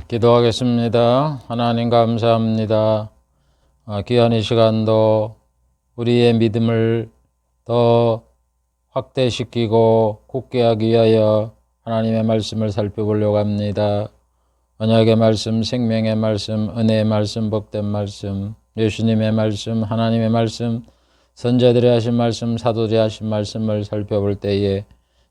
기도하겠습니다. 하나님 감사합니다. 귀한 이 시간도 우리의 믿음을 더 확대시키고 굳게 하기 위하여 하나님의 말씀을 살펴보려고 합니다. 언약의 말씀, 생명의 말씀, 은혜의 말씀, 복된 말씀, 예수님의 말씀, 하나님의 말씀, 선자들이 하신 말씀, 사도들이 하신 말씀을 살펴볼 때에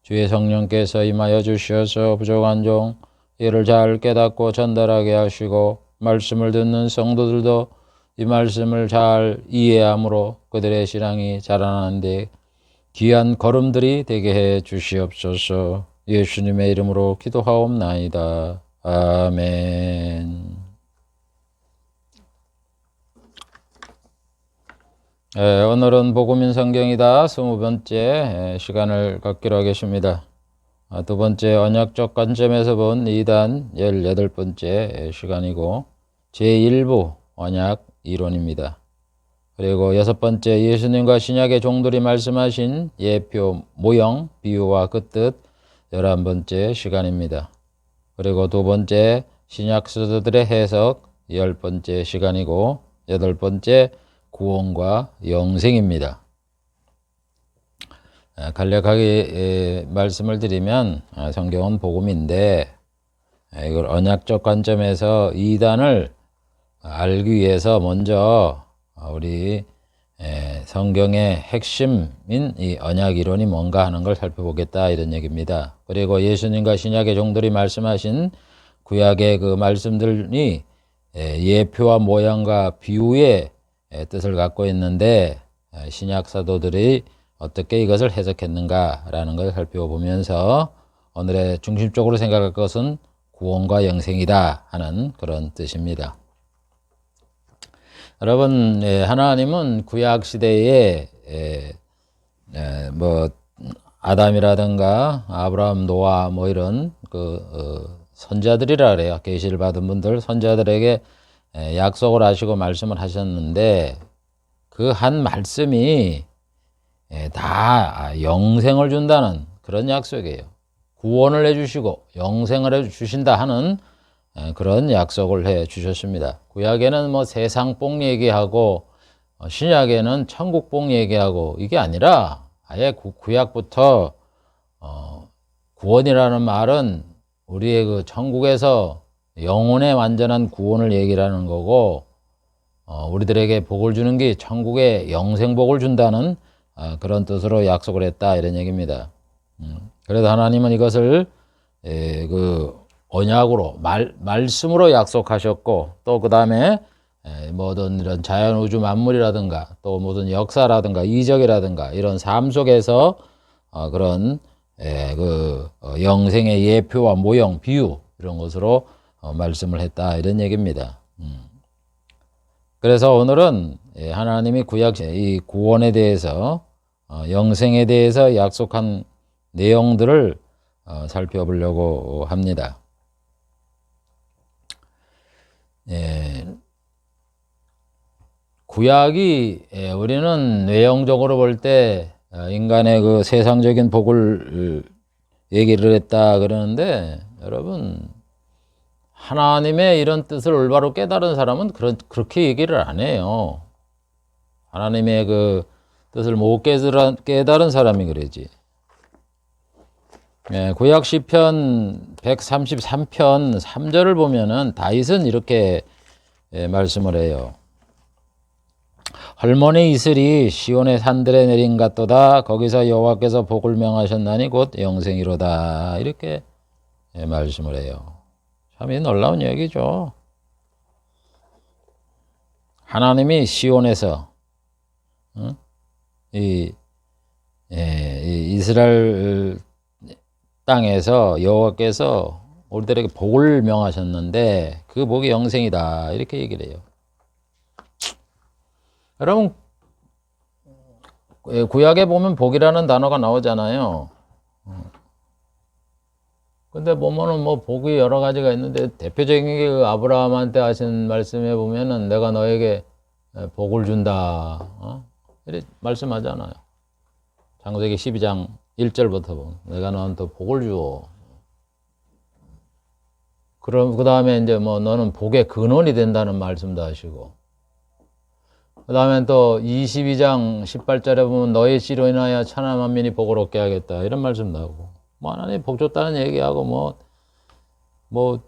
주의 성령께서 임하여 주시어서 부족한 종 이를 잘 깨닫고 전달하게 하시고 말씀을 듣는 성도들도 이 말씀을 잘 이해함으로 그들의 신앙이 자라나는 데 귀한 걸음들이 되게 해 주시옵소서. 예수님의 이름으로 기도하옵나이다. 아멘. 오늘은 복음인 성경이다 20번째 시간을 갖기로 하겠습니다. 두 번째 언약적 관점에서 본 2단 18번째 시간이고 제1부 언약 이론입니다. 그리고 6번째 예수님과 신약의 종들이 말씀하신 예표, 모형, 비유와 그 뜻 11번째 시간입니다. 그리고 두 번째 신약 서도들의 해석 10번째 시간이고 8번째 구원과 영생입니다. 간략하게 말씀을 드리면 성경은 복음인데 이걸 언약적 관점에서 2단을 알기 위해서 먼저 우리 성경의 핵심인 이 언약 이론이 뭔가 하는 걸 살펴보겠다 이런 얘기입니다. 그리고 예수님과 신약의 종들이 말씀하신 구약의 그 말씀들이 예표와 모양과 비유의 뜻을 갖고 있는데 신약 사도들이 어떻게 이것을 해석했는가라는 것을 살펴보면서 오늘의 중심적으로 생각할 것은 구원과 영생이다 하는 그런 뜻입니다. 여러분, 하나님은 구약 시대에 뭐 아담이라든가 아브라함, 노아 뭐 이런 선자들이라 그래요. 계시를 받은 분들 선자들에게 약속을 하시고 말씀을 하셨는데 그 한 말씀이 다 영생을 준다는 그런 약속이에요. 구원을 해주시고 영생을 해주신다 하는 그런 약속을 해 주셨습니다. 구약에는 뭐 세상 뽕 얘기하고 신약에는 천국 뽕 얘기하고 이게 아니라 아예 구약부터 구원이라는 말은 우리의 그 천국에서 영혼의 완전한 구원을 얘기하는 거고 우리들에게 복을 주는 게 천국의 영생복을 준다는 그런 뜻으로 약속을 했다 이런 얘기입니다. 그래서 하나님은 이것을 그 언약으로 말씀으로 약속하셨고 또 그 다음에 모든 이런 자연 우주 만물이라든가 또 모든 역사라든가 이적이라든가 이런 삶 속에서 그런 영생의 예표와 모형 비유 이런 것으로 말씀을 했다 이런 얘기입니다. 그래서 오늘은 하나님이 구약 이 구원에 대해서 영생에 대해서 약속한 내용들을 살펴보려고 합니다. 구약이 우리는 내용적으로 볼 때 인간의 그 세상적인 복을 얘기를 했다 그러는데 여러분 하나님의 이런 뜻을 올바로 깨달은 사람은 그렇게 얘기를 안 해요. 하나님의 그 뜻을 못 깨달은 사람이 그러지. 구약 시편 133편 3절을 보면은 다윗은 이렇게 말씀을 해요. 헐모니 이슬이 시온의 산들에 내린 같도다. 거기서 여호와께서 복을 명하셨나니 곧 영생이로다. 이렇게 말씀을 해요. 참 놀라운 얘기죠. 하나님이 시온에서 이 이스라엘 땅에서 여호와께서 우리들에게 복을 명하셨는데 그 복이 영생이다 이렇게 얘기를 해요. 여러분 구약에 보면 복이라는 단어가 나오잖아요. 근데 보면은 뭐 복이 여러 가지가 있는데 대표적인 게 그 아브라함한테 하신 말씀에 보면은 내가 너에게 복을 준다 이렇게 말씀하잖아요. 창세기 12장 1절부터 보면 내가 너한테 복을 주어. 그럼 그 다음에 이제 뭐 너는 복의 근원이 된다는 말씀도 하시고, 그 다음에 또 22장 18절에 보면 너의 씨로 인하여 천하 만민이 복을 얻게 하겠다 이런 말씀도 하고, 뭐 하나님 복 줬다는 얘기하고 뭐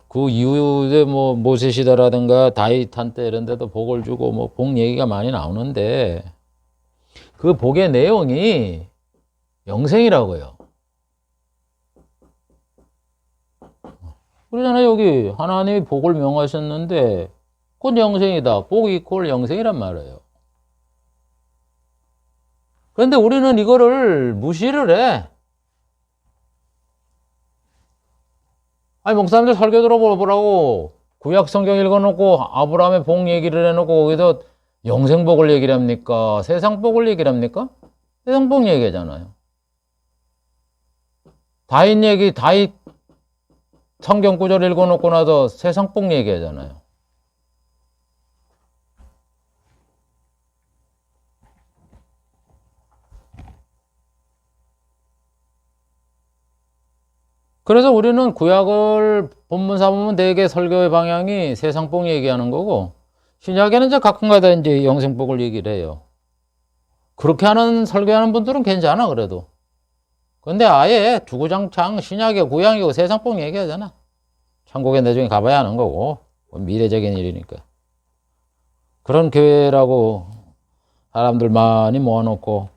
그 이후에 뭐 모세 시대라든가 다윗 한때 이런 데도 복을 주고 뭐 복 얘기가 많이 나오는데, 그 복의 내용이 영생이라고요. 그러잖아요. 여기 하나님이 복을 명하셨는데 그건 영생이다. 복이 이퀄 영생이란 말이에요. 그런데 우리는 이거를 무시를 해. 아니, 목사님들 설교 들어보라고 구약 성경 읽어놓고 아브라함의 복 얘기를 해놓고 거기서 영생복을 얘기를 합니까? 세상복을 얘기를 합니까? 세상복 얘기잖아요. 다윗 성경 구절 읽어놓고 나서 세상복 얘기하잖아요. 그래서 우리는 구약을 본문사 보면 대개 설교의 방향이 세상복 얘기하는 거고, 신약에는 이제 가끔가다 이제 영생복을 얘기를 해요. 그렇게 하는 설교하는 분들은 괜찮아 그래도. 근데 아예 주구장창 신약의 구약이고 세상복 얘기하잖아. 천국에 나중에 가봐야 하는 거고 미래적인 일이니까. 그런 교회라고 사람들 많이 모아놓고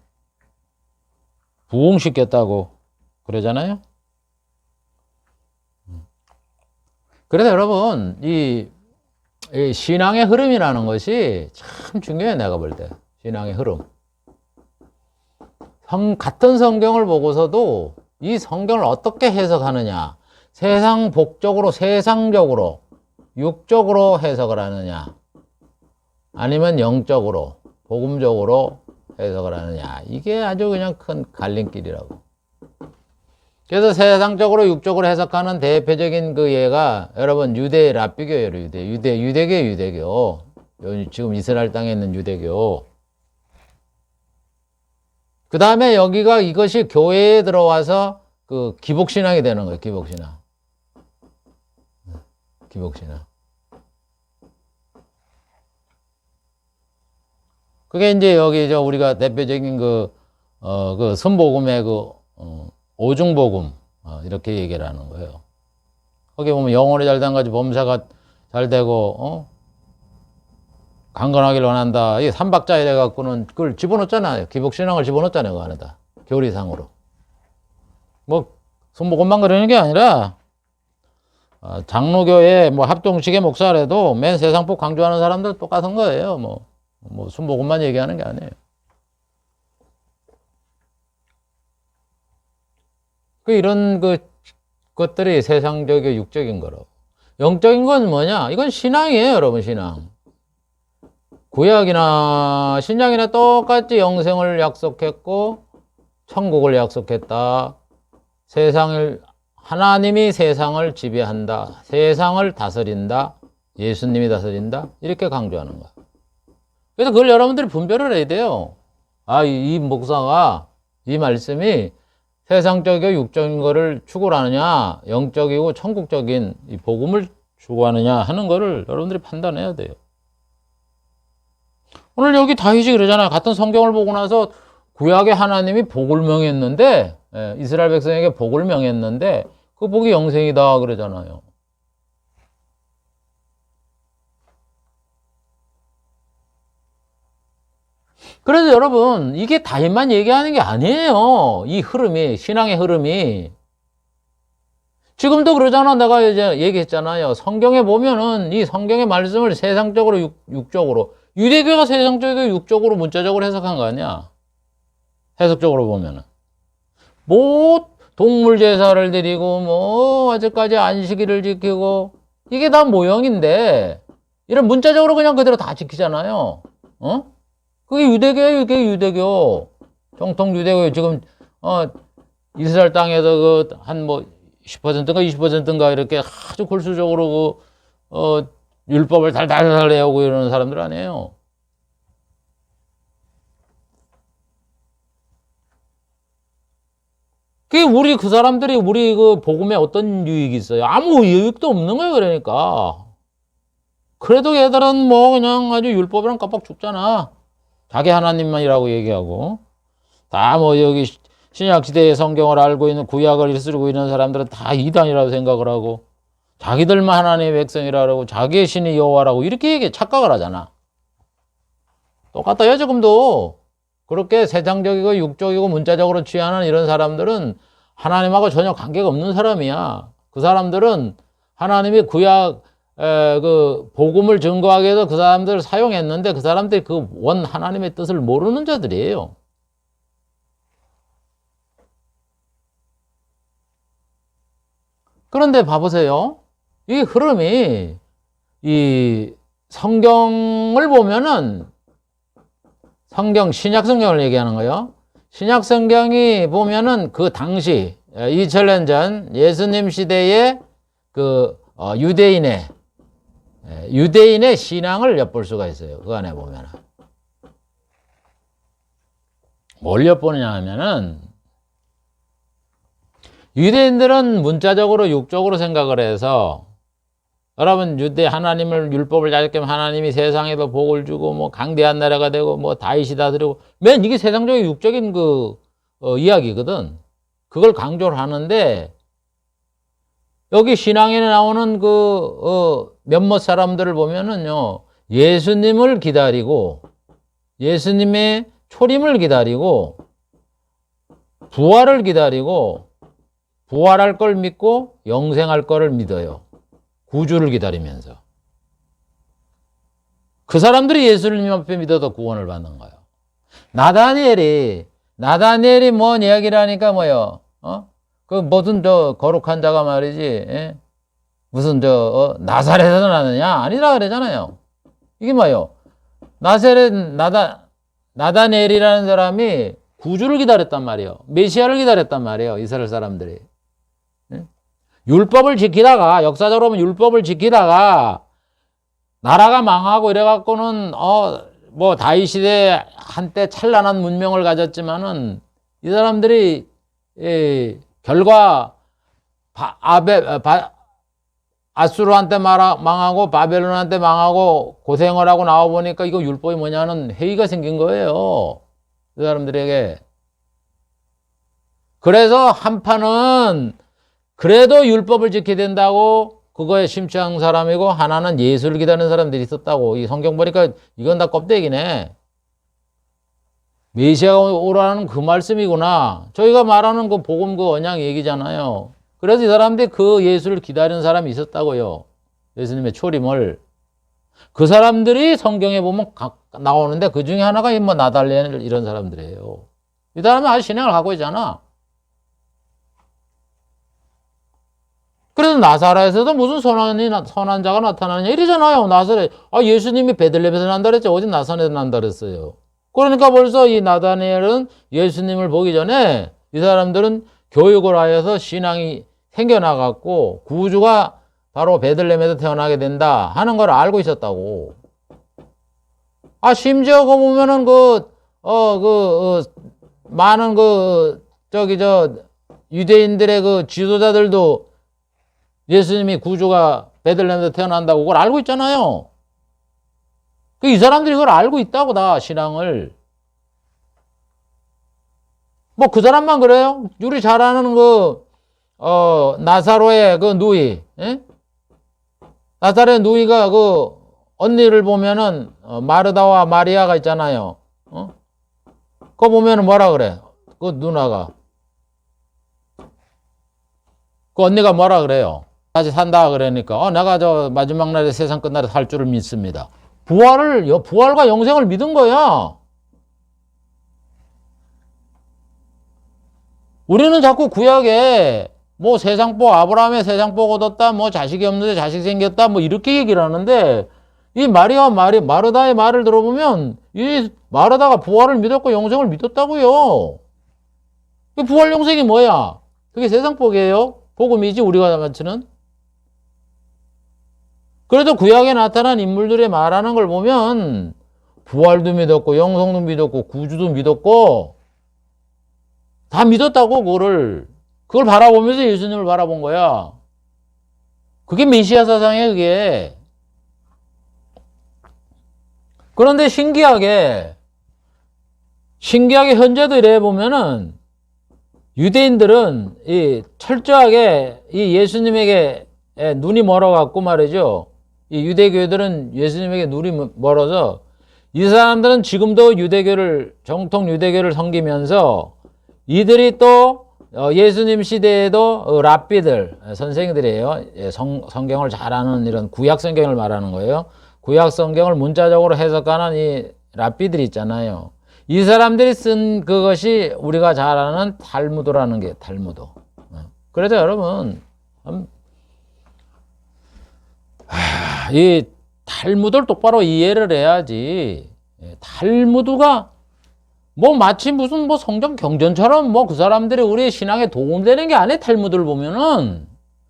부흥시켰다고 그러잖아요. 그래서 여러분 이 신앙의 흐름이라는 것이 참 중요해. 내가 볼 때 신앙의 흐름. 같은 성경을 보고서도 이 성경을 어떻게 해석하느냐, 세상 복적으로 세상적으로 육적으로 해석을 하느냐, 아니면 영적으로 복음적으로 해석을 하느냐, 이게 아주 그냥 큰 갈림길이라고. 그래서 세상적으로 육적으로 해석하는 대표적인 그 예가 여러분 유대 랍비교예요. 유대교. 지금 이스라엘 땅에 있는 유대교. 그 다음에 여기가 이것이 교회에 들어와서 그 기복신앙이 되는 거예요. 기복신앙. 그게 이제 여기 우리가 대표적인 그 선복음의 오중복음, 이렇게 얘기를 하는 거예요. 거기 보면 영혼이 잘 된 거지, 범사가 잘 되고, 강건하기를 원한다. 이게 삼박자에 돼갖고는 그걸 집어넣었잖아요. 기복신앙을 집어넣었잖아요. 그 안에다. 교리상으로. 뭐, 손목음만 그러는 게 아니라, 장로교회 합동식의 목사라도 맨 세상복 강조하는 사람들 똑같은 거예요. 손목음만 얘기하는 게 아니에요. 이런 것들이 세상적이고 육적인 거로. 영적인 건 뭐냐? 이건 신앙이에요, 여러분, 신앙. 구약이나 신약이나 똑같이 영생을 약속했고 천국을 약속했다. 하나님이 세상을 지배한다. 세상을 다스린다. 예수님이 다스린다. 이렇게 강조하는 거야. 그래서 그걸 여러분들이 분별을 해야 돼요. 이 목사가 이 말씀이 세상적이고 육적인 거를 추구를 하느냐, 영적이고 천국적인 이 복음을 추구하느냐 하는 거를 여러분들이 판단해야 돼요. 오늘 여기 다윗이 그러잖아요. 같은 성경을 보고 나서 구약에 하나님이 복을 명했는데, 이스라엘 백성에게 복을 명했는데 그 복이 영생이다 그러잖아요. 그래서 여러분 이게 다윗만 얘기하는 게 아니에요. 이 흐름이, 신앙의 흐름이. 지금도 그러잖아. 내가 이제 얘기했잖아요. 성경에 보면은 이 성경의 말씀을 세상적으로 육적으로, 유대교가 세상적이고 육적으로 문자적으로 해석한 거 아니야. 해석적으로 보면은 동물 제사를 드리고 아직까지 안식일을 지키고 이게 다 모형인데 이런 문자적으로 그냥 그대로 다 지키잖아요. 그게 유대교예요. 이게 유대교. 정통 유대교. 지금 이스라엘 땅에서 한 10%인가 20%인가 이렇게 아주 골수적으로 율법을 달달달 외우고 이러는 사람들 아니에요. 우리 그 사람들이 우리 그 복음에 어떤 유익이 있어요? 아무 유익도 없는 거예요. 그러니까. 그래도 얘들은 뭐 그냥 아주 율법이랑 깜빡 죽잖아. 자기 하나님만이라고 얘기하고. 다 뭐 여기 신약시대의 성경을 알고 있는 구약을 쓰고 있는 사람들은 다 이단이라고 생각을 하고 자기들만 하나님의 백성이라고 자기의 신이 여호와라고 이렇게 착각을 하잖아. 똑같아요. 지금도 그렇게 세상적이고 육적이고 문자적으로 취하는 이런 사람들은 하나님하고 전혀 관계가 없는 사람이야. 그 사람들은 하나님이 구약 그 복음을 증거하기 위해서 그 사람들을 사용했는데 그 사람들이 그 원 하나님의 뜻을 모르는 자들이에요. 그런데 봐보세요. 이 흐름이 이 성경을 보면은 신약 성경을 얘기하는 거예요. 신약 성경이 보면은 그 당시 2000년 전 예수님 시대의 그 유대인의 신앙을 엿볼 수가 있어요. 그 안에 보면은 뭘 엿보느냐 하면은 유대인들은 문자적으로 육적으로 생각을 해서 여러분 유대 하나님을 율법을 자적하면 하나님이 세상에도 복을 주고 뭐 강대한 나라가 되고 뭐 다윗이 다스리고 맨 이게 세상적인 육적인 그 이야기거든. 그걸 강조를 하는데 여기 신앙에 나오는 그 몇몇 사람들을 보면은요 예수님을 기다리고 예수님의 초림을 기다리고 부활을 기다리고 부활할 걸 믿고 영생할 거를 믿어요. 구주를 기다리면서. 그 사람들이 예수님 앞에 믿어도 구원을 받는 거예요. 나다니엘이 뭔 이야기를 하니까 뭐요? 그 무슨 거룩한 자가 말이지, 예? 무슨 나사렛에서 나느냐? 아니라 그러잖아요. 이게 뭐요? 나다니엘이라는 사람이 구주를 기다렸단 말이에요. 메시아를 기다렸단 말이에요. 이스라엘 사람들이. 율법을 지키다가 역사적으로 보면 율법을 지키다가 나라가 망하고 이래갖고는 뭐 다윗 시대 한때 찬란한 문명을 가졌지만은 이 사람들이 결과 아수르한테 망하고 바벨론한테 망하고 고생을 하고 나와 보니까 이거 율법이 뭐냐는 회의가 생긴 거예요. 이 사람들에게. 그래서 한판은 그래도 율법을 지켜야 된다고 그거에 심취한 사람이고 하나는 예수를 기다리는 사람들이 있었다고. 이 성경 보니까 이건 다 껍데기네. 메시아가 오라는 그 말씀이구나. 저희가 말하는 그 복음 그 언약 얘기잖아요. 그래서 이 사람들이 그 예수를 기다리는 사람이 있었다고요. 예수님의 초림을. 그 사람들이 성경에 보면 나오는데 그 중에 하나가 뭐 나달레 이런 사람들이에요. 이 사람은 아주 신앙을 하고 있잖아. 그래서 나사렛에서도 무슨 선한 자가 나타나느냐 이러잖아요. 나사렛. 예수님이 베들레헴에서 난다 그랬죠. 어디 나사렛에서 난다 그랬어요. 그러니까 벌써 이 나다니엘은 예수님을 보기 전에 이 사람들은 교육을 하여서 신앙이 생겨나갔고 구주가 바로 베들레헴에서 태어나게 된다 하는 걸 알고 있었다고. 심지어 그 보면은 많은 유대인들의 그 지도자들도 예수님이 구주가 베들레헴에서 태어난다고 그걸 알고 있잖아요. 이 사람들이 그걸 알고 있다고 다 신앙을. 뭐 그 사람만 그래요? 우리 잘 아는 나사로의 그 누이, 예? 나사로의 누이가 그 언니를 보면은 마르다와 마리아가 있잖아요. 그거 보면은 뭐라 그래? 그 누나가. 그 언니가 뭐라 그래요? 다시 산다 그러니까 내가 마지막 날에 세상 끝날에 살 줄을 믿습니다. 부활과 영생을 믿은 거야. 우리는 자꾸 구약에 뭐 아브라함의 세상복 얻었다, 뭐 자식이 없는데 자식 생겼다, 뭐 이렇게 얘기를 하는데 이 마르다의 말을 들어보면 이 마르다가 부활을 믿었고 영생을 믿었다고요. 이 부활 영생이 뭐야? 그게 세상복이에요? 복음이지 우리가 가르치는. 그래도 구약에 나타난 인물들의 말하는 걸 보면 부활도 믿었고 영성도 믿었고 구주도 믿었고 다 믿었다고 그거를. 그걸 바라보면서 예수님을 바라본 거야. 그게 메시아 사상이에요, 그게. 그런데 신기하게 현재도 이래 보면은 유대인들은 철저하게 이 예수님에게 눈이 멀어갖고 말이죠. 이 유대교들은 예수님에게 눈이 멀어서 이 사람들은 지금도 정통 유대교를 섬기면서 이들이 또 예수님 시대에도 랍비들, 선생들이에요. 성경을 잘 아는 이런 구약 성경을 말하는 거예요. 구약 성경을 문자적으로 해석하는 이 랍비들이 있잖아요. 이 사람들이 쓴 그것이 우리가 잘 아는 탈무드라는 게 탈무드. 그래서 여러분, 이 탈무드를 똑바로 이해를 해야지. 탈무드가 뭐 마치 무슨 뭐 성경 경전처럼 뭐 그 사람들이 우리의 신앙에 도움되는 게 아니에요. 탈무드를 보면은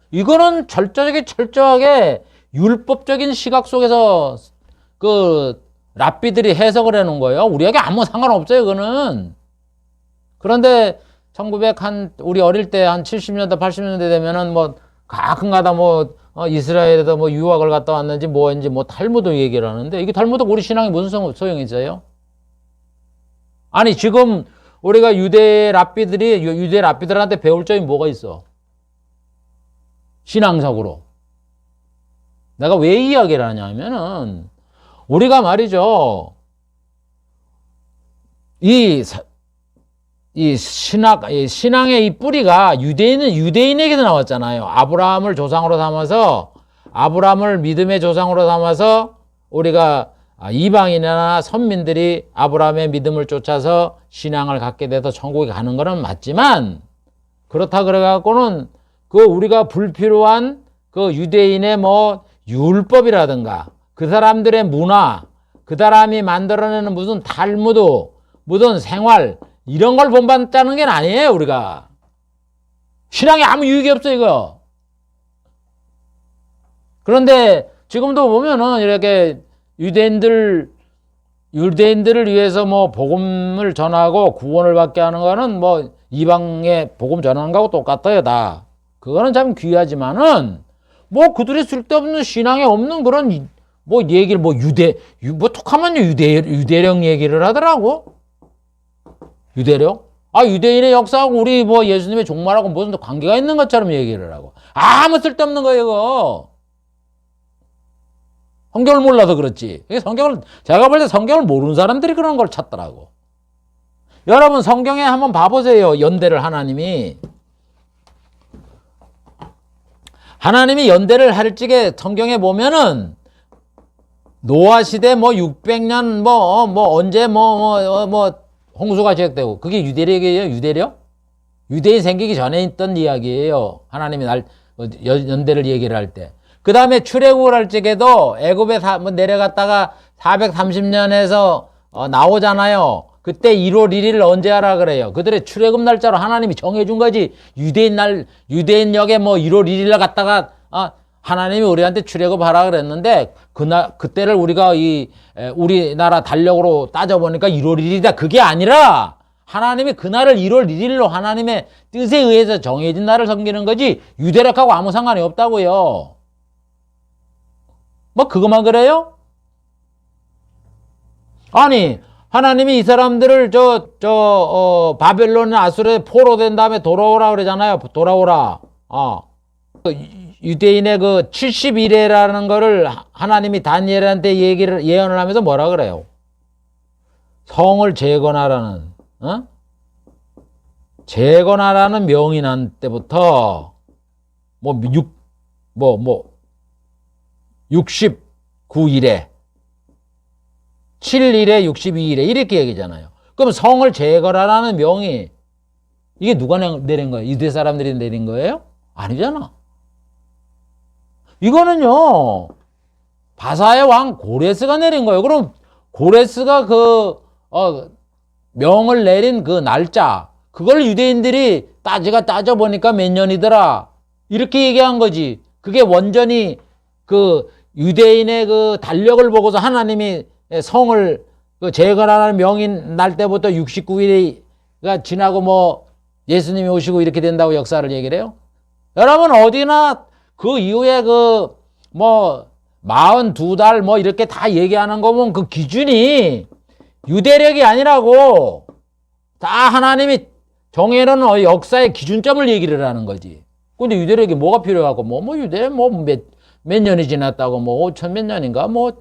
이거는 철저하게 율법적인 시각 속에서 그 랍비들이 해석을 해놓은 거예요. 우리에게 아무 상관없어요, 그거는. 그런데 우리 어릴 때 한 70년대, 80년대 되면은 뭐 가끔가다 뭐 이스라엘에도 뭐 유학을 갔다 왔는지 뭐인지 뭐 탈무드 얘기를 하는데 이게 탈무드가 우리 신앙에 무슨 소용이 있어요? 아니 지금 우리가 유대 랍비들한테 배울 점이 뭐가 있어? 신앙적으로. 내가 왜 이야기를 하냐면은 우리가 말이죠. 이 신앙의 이 뿌리가 유대인에게도 나왔잖아요. 아브라함을 조상으로 삼아서, 아브라함을 믿음의 조상으로 삼아서 우리가 이방인이나 선민들이 아브라함의 믿음을 쫓아서 신앙을 갖게 돼서 천국에 가는 거는 맞지만, 그렇다 그래갖고는 우리가 불필요한 유대인의 뭐 율법이라든가 그 사람들의 문화, 그 사람이 만들어내는 무슨 탈무드, 무슨 생활, 이런 걸 본받자는 게 아니에요, 우리가. 신앙에 아무 유익이 없어, 이거. 그런데 지금도 보면은 이렇게 유대인들을 위해서 뭐 복음을 전하고 구원을 받게 하는 거는 뭐 이방에 복음 전하는 거하고 똑같아요, 다. 그거는 참 귀하지만은 뭐 그들이 쓸데없는 신앙에 없는 그런 뭐 얘기를 뭐 톡하면요 유대령 얘기를 하더라고. 유대령? 유대인의 역사하고 우리 뭐 예수님의 종말하고 무슨 관계가 있는 것처럼 얘기를 하고. 아무 쓸데없는 거예요, 이거. 성경을 몰라서 그렇지. 제가 볼 때 성경을 모르는 사람들이 그런 걸 찾더라고. 여러분, 성경에 한번 봐보세요. 연대를 하나님이 연대를 할 적에 성경에 보면은 노아 시대 뭐 600년 언제 홍수가 시작되고 그게 유대력이에요, 유대력? 유대인 생기기 전에 있던 이야기예요. 하나님이 연대를 얘기를 할 때. 그 다음에 출애굽을 할 적에도 애굽에 내려갔다가 430년에서 나오잖아요. 그때 1월 1일을 언제 하라 그래요? 그들의 출애굽 날짜로 하나님이 정해준 거지. 유대인역에 뭐 1월 1일날 갔다가 하나님이 우리한테 출애굽하라 그랬는데 그때를 우리가 우리나라 달력으로 따져보니까 1월 1일이다. 그게 아니라 하나님이 그날을 1월 1일로 하나님의 뜻에 의해서 정해진 날을 섬기는 거지 유대력하고 아무 상관이 없다고요. 뭐 그것만 그래요? 아니 하나님이 이 사람들을 바벨론 아수르에 포로된 다음에 돌아오라 그러잖아요. 돌아오라. 유대인의 70일에라는 거를 하나님이 다니엘한테 예언을 하면서 뭐라 그래요? 성을 재건하라는, 재건하라는 명이 난 때부터 69일에 7일에 62일에 이렇게 얘기잖아요. 그럼 성을 재건하라는 명이 이게 누가 내린 거예요? 유대 사람들이 내린 거예요? 아니잖아. 이거는요 바사의 왕 고레스가 내린 거예요. 그럼 고레스가 명을 내린 그 날짜 그걸 유대인들이 따져보니까 몇 년이더라 이렇게 얘기한 거지. 그게 완전히 유대인의 달력을 보고서 하나님이 성을 재건하라는 명이 날 때부터 69일이 지나고 예수님이 오시고 이렇게 된다고 역사를 얘기를 해요? 여러분 어디나 그 이후에 그 뭐 42달 뭐 이렇게 다 얘기하는 거 보면 그 기준이 유대력이 아니라고 다 하나님이 정해놓은 역사의 기준점을 얘기를 하는 거지. 근데 유대력이 뭐가 필요하고 뭐 유대 몇 년이 지났다고 뭐 5천 몇 년인가 뭐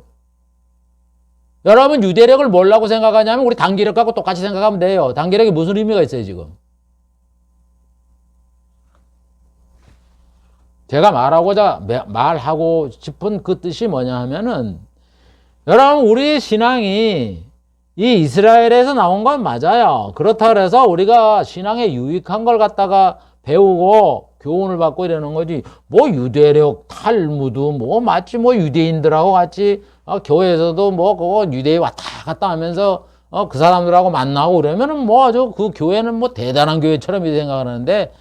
여러분 유대력을 뭐라고 생각하냐면 우리 단기력 갖고 똑같이 생각하면 돼요. 단기력이 무슨 의미가 있어요 지금? 제가 말하고 싶은 그 뜻이 뭐냐 하면은 여러분 우리 신앙이 이 이스라엘에서 나온 건 맞아요. 그렇다 그래서 우리가 신앙에 유익한 걸 갖다가 배우고 교훈을 받고 이러는 거지. 뭐 유대력, 탈무드, 뭐 마치 뭐 유대인들하고 같이 교회에서도 뭐 그거 유대인 왔다 갔다 하면서 그 사람들하고 만나고 그러면은 뭐 아주 그 교회는 뭐 대단한 교회처럼 생각하는데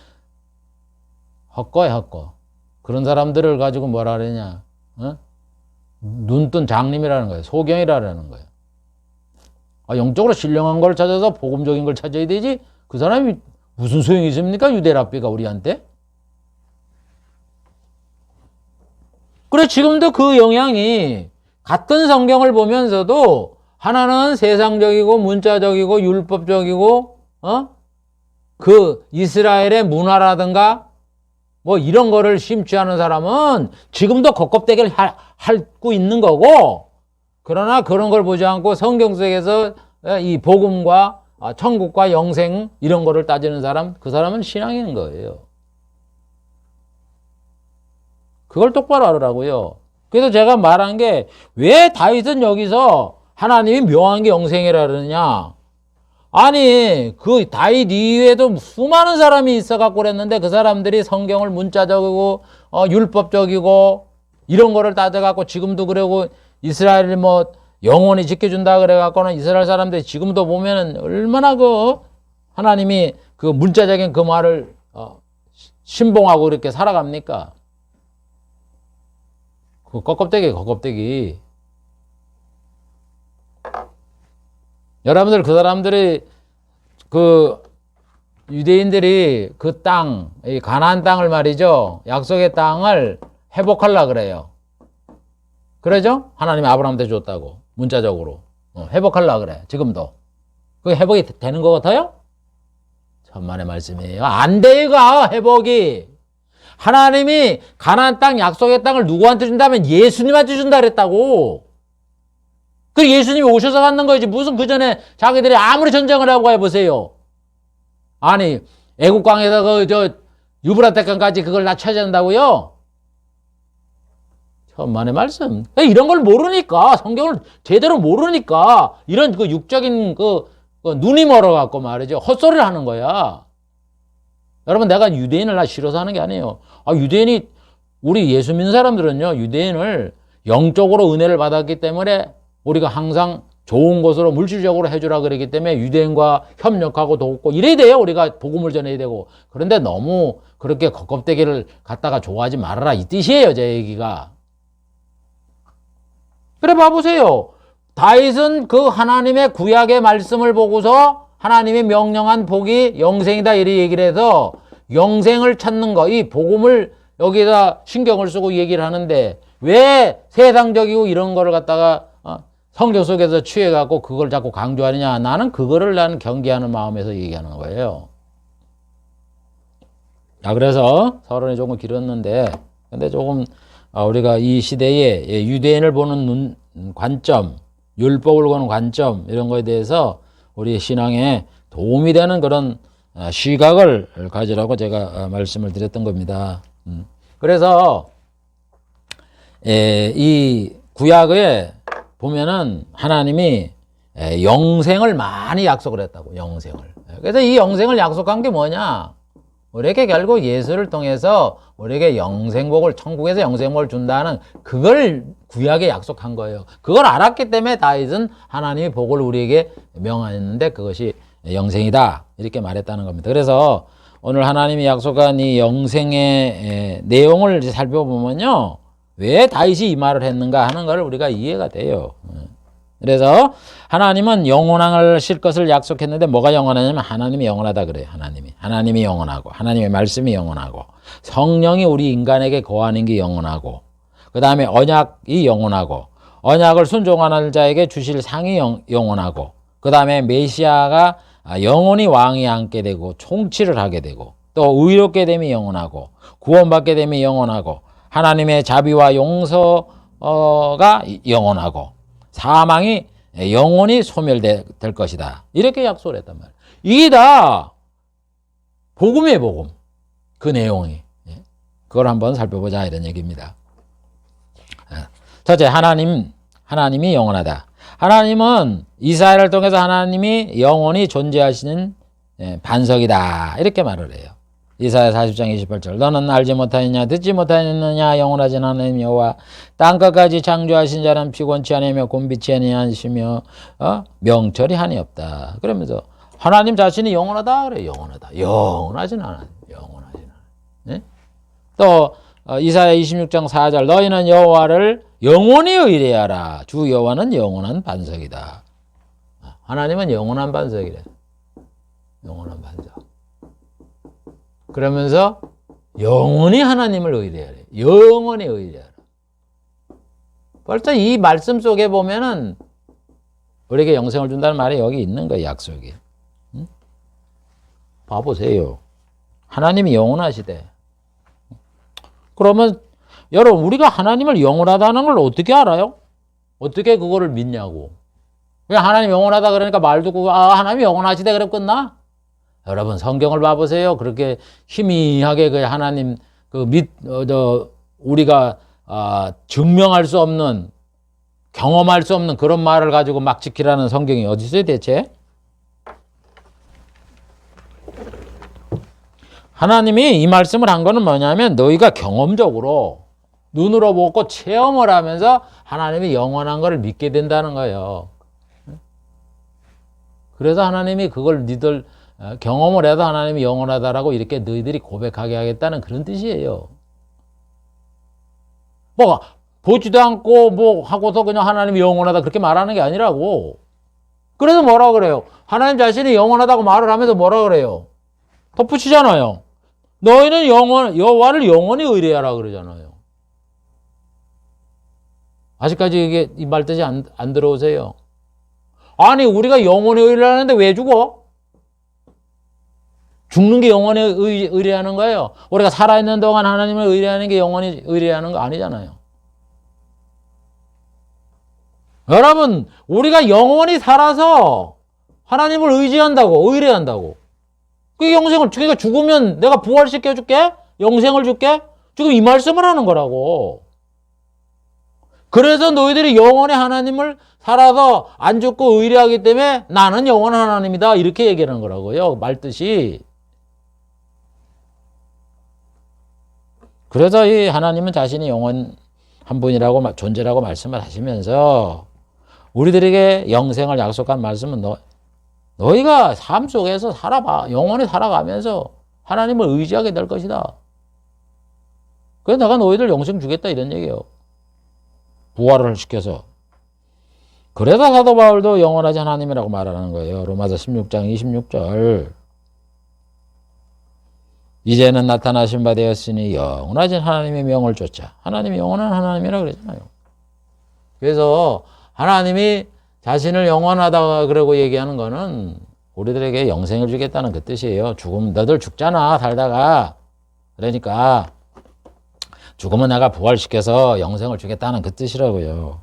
헛거야 헛거. 그런 사람들을 가지고 뭐라 그러냐? 눈뜬 장님이라는 거예요. 소경이라는 거예요. 영적으로 신령한 걸 찾아서 복음적인 걸 찾아야 되지. 그 사람이 무슨 소용이 있습니까? 유대랍비가 우리한테. 그래 지금도 그 영향이 같은 성경을 보면서도 하나는 세상적이고 문자적이고 율법적이고 그 이스라엘의 문화라든가 뭐 이런 거를 심취하는 사람은 지금도 겉껍데기를 핥고 있는 거고, 그러나 그런 걸 보지 않고 성경 속에서 이 복음과 천국과 영생 이런 거를 따지는 사람, 그 사람은 신앙인 거예요. 그걸 똑바로 알으라고요. 그래서 제가 말한 게 왜 다윗은 여기서 하나님이 묘한 게 영생이라 그러느냐. 아니 그 다윗 이외에도 수많은 사람이 있어갖고 그랬는데 그 사람들이 성경을 문자적이고 율법적이고 이런 거를 따져갖고 지금도 그러고 이스라엘을 뭐 영원히 지켜준다 그래갖고는 이스라엘 사람들이 지금도 보면은 얼마나 그 하나님이 그 문자적인 그 말을 신봉하고 이렇게 살아갑니까? 그 껍데기. 여러분들 그 사람들이 그 유대인들이 그 땅, 이 가나안 땅을 말이죠. 약속의 땅을 회복하려고 그래요. 그러죠? 하나님이 아브라함한테 줬다고. 문자적으로. 회복하려고 그래. 지금도. 그게 회복이 되는 것 같아요? 천만의 말씀이에요. 안 돼요, 회복이. 하나님이 가나안 땅, 약속의 땅을 누구한테 준다면 예수님한테 준다 그랬다고. 그 예수님이 오셔서 갖는 거지. 무슨 그 전에 자기들이 아무리 전쟁을 하고 해보세요. 아니 애국강에서 그 유브라데강까지 그걸 다 찾아낸다고요? 천만의 말씀. 이런 걸 모르니까, 성경을 제대로 모르니까 이런 그 육적인 그 눈이 멀어갖고 말이죠. 헛소리를 하는 거야. 여러분 내가 유대인을 나 싫어서 하는 게 아니에요. 유대인이 우리 예수 믿는 사람들은요 유대인을 영적으로 은혜를 받았기 때문에 우리가 항상 좋은 것으로 물질적으로 해주라 그러기 때문에 유대인과 협력하고 돕고 이래야 돼요. 우리가 복음을 전해야 되고. 그런데 너무 그렇게 겉껍데기를 갖다가 좋아하지 말아라 이 뜻이에요. 제 얘기가. 그래 봐보세요. 다윗은 그 하나님의 구약의 말씀을 보고서 하나님이 명령한 복이 영생이다 이렇게 얘기를 해서 영생을 찾는 거, 이 복음을 여기다 신경을 쓰고 얘기를 하는데 왜 세상적이고 이런 거를 갖다가 성경 속에서 취해갖고 그걸 자꾸 강조하느냐. 나는 그거를 경계하는 마음에서 얘기하는 거예요. 그래서 서론이 조금 길었는데 근데 조금 우리가 이 시대에 유대인을 보는 관점, 율법을 보는 관점 이런 거에 대해서 우리 신앙에 도움이 되는 그런 시각을 가지라고 제가 말씀을 드렸던 겁니다. 그래서 이 구약에 보면은 하나님이 영생을 많이 약속을 했다고. 영생을. 그래서 이 영생을 약속한 게 뭐냐, 우리에게 결국 예수를 통해서 우리에게 영생복을, 천국에서 영생복을 준다는 그걸 구약에 약속한 거예요. 그걸 알았기 때문에 다윗은 하나님의 복을 우리에게 명하였는데 그것이 영생이다 이렇게 말했다는 겁니다. 그래서 오늘 하나님이 약속한 이 영생의 내용을 살펴보면요, 왜 다윗이 이 말을 했는가 하는 걸 우리가 이해가 돼요. 그래서 하나님은 영원하실 것을 약속했는데 뭐가 영원하냐면 하나님이 영원하다 그래요. 하나님이 영원하고 하나님의 말씀이 영원하고 성령이 우리 인간에게 거하는 게 영원하고 그 다음에 언약이 영원하고 언약을 순종하는 자에게 주실 상이 영원하고 그 다음에 메시아가 영원히 왕위 앉게 되고 통치를 하게 되고 또 의롭게 됨이 영원하고 구원받게 됨이 영원하고 하나님의 자비와 용서가 영원하고 사망이 영원히 소멸될 것이다. 이렇게 약속을 했단 말이에요. 이게 다 복음이에요, 복음. 그 내용이. 그걸 한번 살펴보자 이런 얘기입니다. 첫째, 하나님이 영원하다. 하나님은 이스라엘을 통해서 하나님이 영원히 존재하시는 반석이다. 이렇게 말을 해요. 이사야 40장 28절 너는 알지 못하느냐 듣지 못하느냐 영원하신 하나님 여호와 땅끝까지 창조하신 자는 피곤치 아니하며 곤비치 아니하시며 명철이 한이 없다. 그러면서 하나님 자신이 영원하다 그래. 영원하진 하나님. 네? 또 이사야 26장 4절 너희는 여호와를 영원히 의뢰하라. 주 여호와는 영원한 반석이다. 하나님은 영원한 반석이래. 영원한 반석. 그러면서 영원히 하나님을 의뢰하래. 영원히 의뢰하라. 벌써 이 말씀 속에 보면은 우리에게 영생을 준다는 말이 여기 있는 거예요. 약속이. 응? 봐보세요. 하나님이 영원하시대. 그러면 여러분 우리가 하나님을 영원하다는 걸 어떻게 알아요? 어떻게 그거를 믿냐고. 그냥 하나님 영원하다 그러니까 말 듣고 하나님이 영원하시대 그래 끝나? 여러분 성경을 봐보세요. 그렇게 희미하게 그 하나님 우리가 증명할 수 없는 경험할 수 없는 그런 말을 가지고 막 지키라는 성경이 어디 있어요 대체? 하나님이 이 말씀을 한 거는 뭐냐면 너희가 경험적으로 눈으로 보고 체험을 하면서 하나님이 영원한 걸 믿게 된다는 거예요. 그래서 하나님이 그걸 니들 경험을 해도 하나님이 영원하다라고 이렇게 너희들이 고백하게 하겠다는 그런 뜻이에요. 뭐 보지도 않고 뭐 하고서 그냥 하나님이 영원하다 그렇게 말하는 게 아니라고. 그래서 뭐라 그래요? 하나님 자신이 영원하다고 말을 하면서 뭐라 그래요? 덧붙이잖아요. 너희는 여호와를 영원히 의뢰하라 그러잖아요. 아직까지 이게 이 말 뜻이 안 들어오세요? 아니 우리가 영원히 의뢰하는데 왜 죽어? 죽는 게 영원히 의뢰하는 거예요. 우리가 살아있는 동안 하나님을 의뢰하는 게 영원히 의뢰하는 거 아니잖아요. 여러분 우리가 영원히 살아서 하나님을 의뢰한다고 그 영생을 그러니까 죽으면 내가 부활시켜줄게 영생을 줄게 지금 이 말씀을 하는 거라고. 그래서 너희들이 영원히 하나님을 살아서 안 죽고 의뢰하기 때문에 나는 영원한 하나님이다 이렇게 얘기하는 거라고요. 말뜻이. 그래서 이 하나님은 자신이 영원한 분이라고 존재라고 말씀을 하시면서 우리들에게 영생을 약속한 말씀은 너희가 삶 속에서 살아봐. 영원히 살아가면서 하나님을 의지하게 될 것이다. 그래서 내가 너희들 영생 주겠다 이런 얘기예요. 부활을 시켜서. 그래서 사도 바울도 영원하신 하나님이라고 말하는 거예요. 로마서 16장 26절. 이제는 나타나신 바 되었으니 영원하신 하나님의 명을 쫓아. 하나님이 영원한 하나님이라고 그러잖아요. 그래서 하나님이 자신을 영원하다 그러고 얘기하는 거는 우리들에게 영생을 주겠다는 그 뜻이에요. 너들 죽잖아 살다가. 그러니까 죽으면 내가 부활시켜서 영생을 주겠다는 그 뜻이라고요.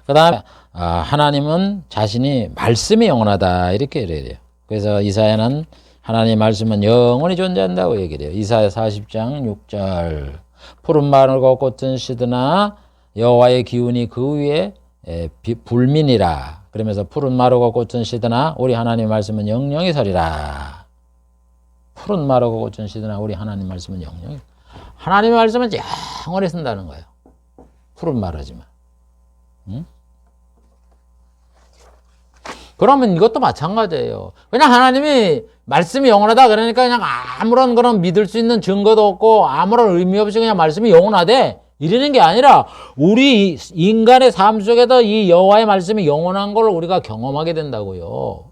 그 다음에 하나님은 자신이 말씀이 영원하다 이렇게 얘기해요. 그래서 이사야는 하나님의 말씀은 영원히 존재한다고 얘기를 해요. 이사야 40장 6절 푸른 마늘과 꽃은 시드나 여호와의 기운이 그 위에 불민이라. 그러면서 푸른 마늘과 꽃은 시드나 우리 하나님의 말씀은 영영이 서리라. 푸른 마늘과 꽃은 시드나 우리 하나님의 말씀은 영영이. 하나님의 말씀은 영원히 쓴다는 거예요. 푸른 마르지만. 응? 그러면 이것도 마찬가지예요. 그냥 하나님이 말씀이 영원하다 그러니까 그냥 아무런 그런 믿을 수 있는 증거도 없고 아무런 의미 없이 그냥 말씀이 영원하대. 이러는 게 아니라 우리 인간의 삶 속에서 이 여호와의 말씀이 영원한 걸 우리가 경험하게 된다고요.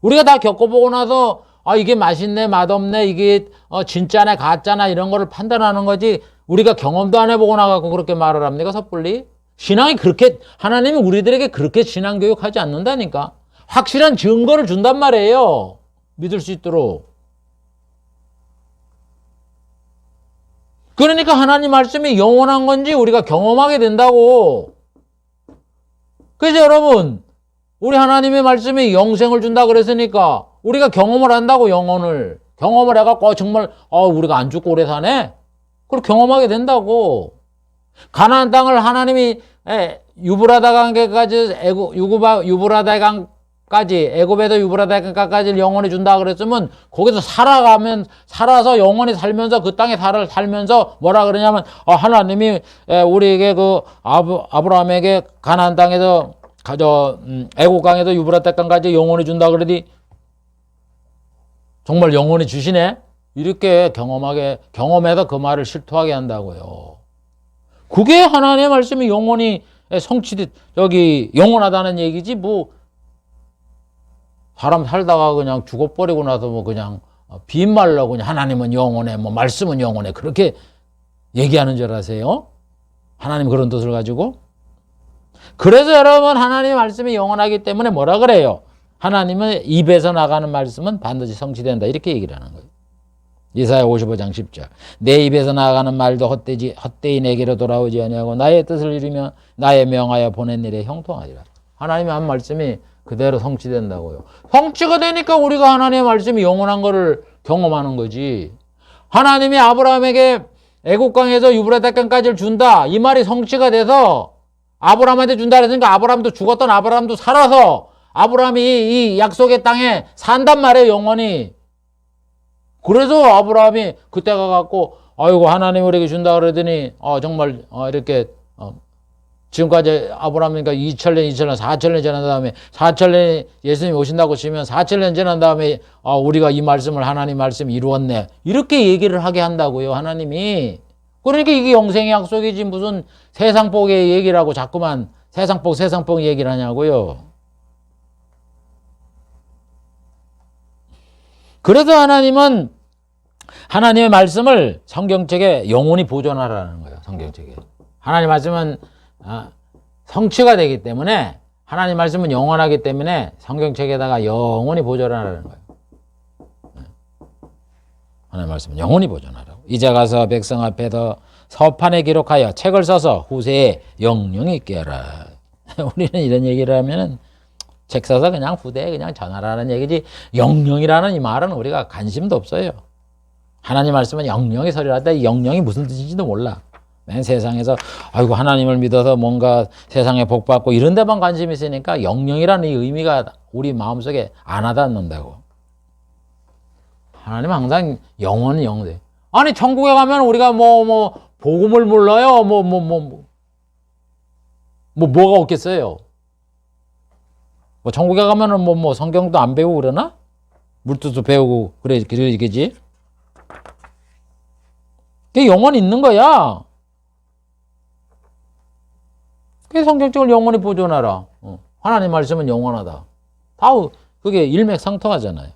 우리가 다 겪어보고 나서 이게 맛있네, 맛없네, 이게 진짜네, 가짜나 이런 거를 판단하는 거지 우리가 경험도 안 해보고 나가고 그렇게 말을 합니까, 섣불리? 신앙이 그렇게, 하나님이 우리들에게 그렇게 신앙 교육하지 않는다니까. 확실한 증거를 준단 말이에요. 믿을 수 있도록. 그러니까 하나님 말씀이 영원한 건지 우리가 경험하게 된다고. 그래서 여러분, 우리 하나님의 말씀이 영생을 준다 그랬으니까 우리가 경험을 한다고, 영혼을. 경험을 해갖고 정말 우리가 안 죽고 오래 사네? 그걸 경험하게 된다고. 가나안 땅을 하나님이 유브라다 강까지 유브라다 강까지 애굽에서 유브라다 강까지 영원히 준다 그랬으면 거기서 살아서 영원히 살면서 그 땅에 살면서 뭐라 그러냐면 하나님이 우리에게 그 아브라함에게 가나안 땅에서 애굽 강에서 유브라다 강까지 영원히 준다 그러더니 정말 영원히 주시네? 이렇게 경험해서 그 말을 실토하게 한다고요. 그게 하나님의 말씀이 영원히 영원하다는 얘기지, 사람 살다가 그냥 죽어버리고 나서 그냥 빈말로 그냥 하나님은 영원해, 말씀은 영원해. 그렇게 얘기하는 줄 아세요? 하나님 그런 뜻을 가지고. 그래서 여러분, 하나님의 말씀이 영원하기 때문에 뭐라 그래요? 하나님의 입에서 나가는 말씀은 반드시 성취된다. 이렇게 얘기를 하는 거예요. 이사야 55장 10절. 내 입에서 나가는 말도 헛되이 내게로 돌아오지 아니하고 나의 뜻을 이루며 나의 명하여 보낸 일에 형통하리라. 하나님의 한 말씀이 그대로 성취된다고요. 성취가 되니까 우리가 하나님의 말씀이 영원한 거를 경험하는 거지. 하나님이 아브라함에게 애국강에서 유브라데 강까지를 준다. 이 말이 성취가 돼서 아브라함한테 준다 그랬으니까 아브라함도 죽었던 아브라함도 살아서 아브라함이 이 약속의 땅에 산단 말이에요, 영원히. 그래서 아브라함이 그때 가갖고 아이고 하나님 우리에게 준다 그러더니 정말 이렇게 지금까지 아브라함이니까 2000년 4000년 지난 다음에 4000년 예수님이 오신다고 치면 4000년 지난 다음에 우리가 이 말씀을 하나님 말씀 이루었네 이렇게 얘기를 하게 한다고요, 하나님이. 그러니까 이게 영생의 약속이지 무슨 세상복의 얘기라고 자꾸만 세상복 얘기를 하냐고요. 그래서 하나님은 하나님의 말씀을 성경책에 영원히 보존하라는 거예요. 성경책에. 하나님 말씀은 성취가 되기 때문에, 하나님 말씀은 영원하기 때문에 성경책에다가 영원히 보존하라는 거예요. 하나님 말씀은 영원히 보존하라고. 이제 가서 백성 앞에서 서판에 기록하여 책을 써서 후세에 영영히 있게 하라. 우리는 이런 얘기를 하면은 책 써서 그냥 후대에 그냥 전하라는 얘기지, 영영이라는 이 말은 우리가 관심도 없어요. 하나님 말씀은 영영이 서리라다. 이 영영이 무슨 뜻인지도 몰라. 맨 세상에서 아이고 하나님을 믿어서 뭔가 세상에 복 받고 이런 데만 관심이 있으니까 영영이라는 이 의미가 우리 마음속에 안 와닿는다고. 하나님은 항상 영원히 영원해. 아니 천국에 가면 우리가 복음을 몰라요. 뭐가 없겠어요. 천국에 가면은 성경도 안 배우고 그러나? 물뜻도 배우고 그러겠지? 그게 영원히 있는 거야. 그게 성경책을 영원히 보존하라. 하나님 말씀은 영원하다. 다 그게 일맥상통하잖아요.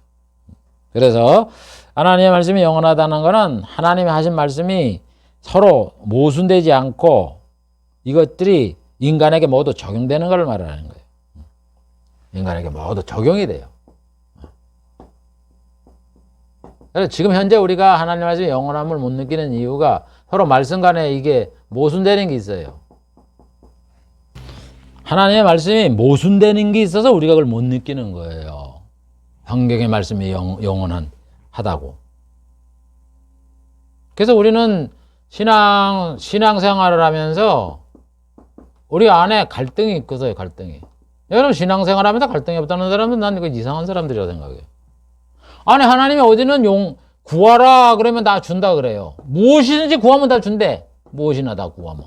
그래서 하나님의 말씀이 영원하다는 거는 하나님이 하신 말씀이 서로 모순되지 않고 이것들이 인간에게 모두 적용되는 걸 말하는 거예요. 인간에게 모두 적용이 돼요. 그래서 지금 현재 우리가 하나님 말씀의 영원함을 못 느끼는 이유가 서로 말씀 간에 이게 모순되는 게 있어요. 하나님의 말씀이 모순되는 게 있어서 우리가 그걸 못 느끼는 거예요. 성경의 말씀이 영원하다고. 그래서 우리는 신앙생활을 하면서 우리 안에 갈등이 있거든요, 갈등이. 여러분 신앙생활 하면서 갈등이 없다는 사람은 난 이거 이상한 사람들이라고 생각해요. 아니 하나님이 어디는 구하라 그러면 다 준다 그래요. 무엇이든지 구하면 다 준대. 무엇이나 다 구하면.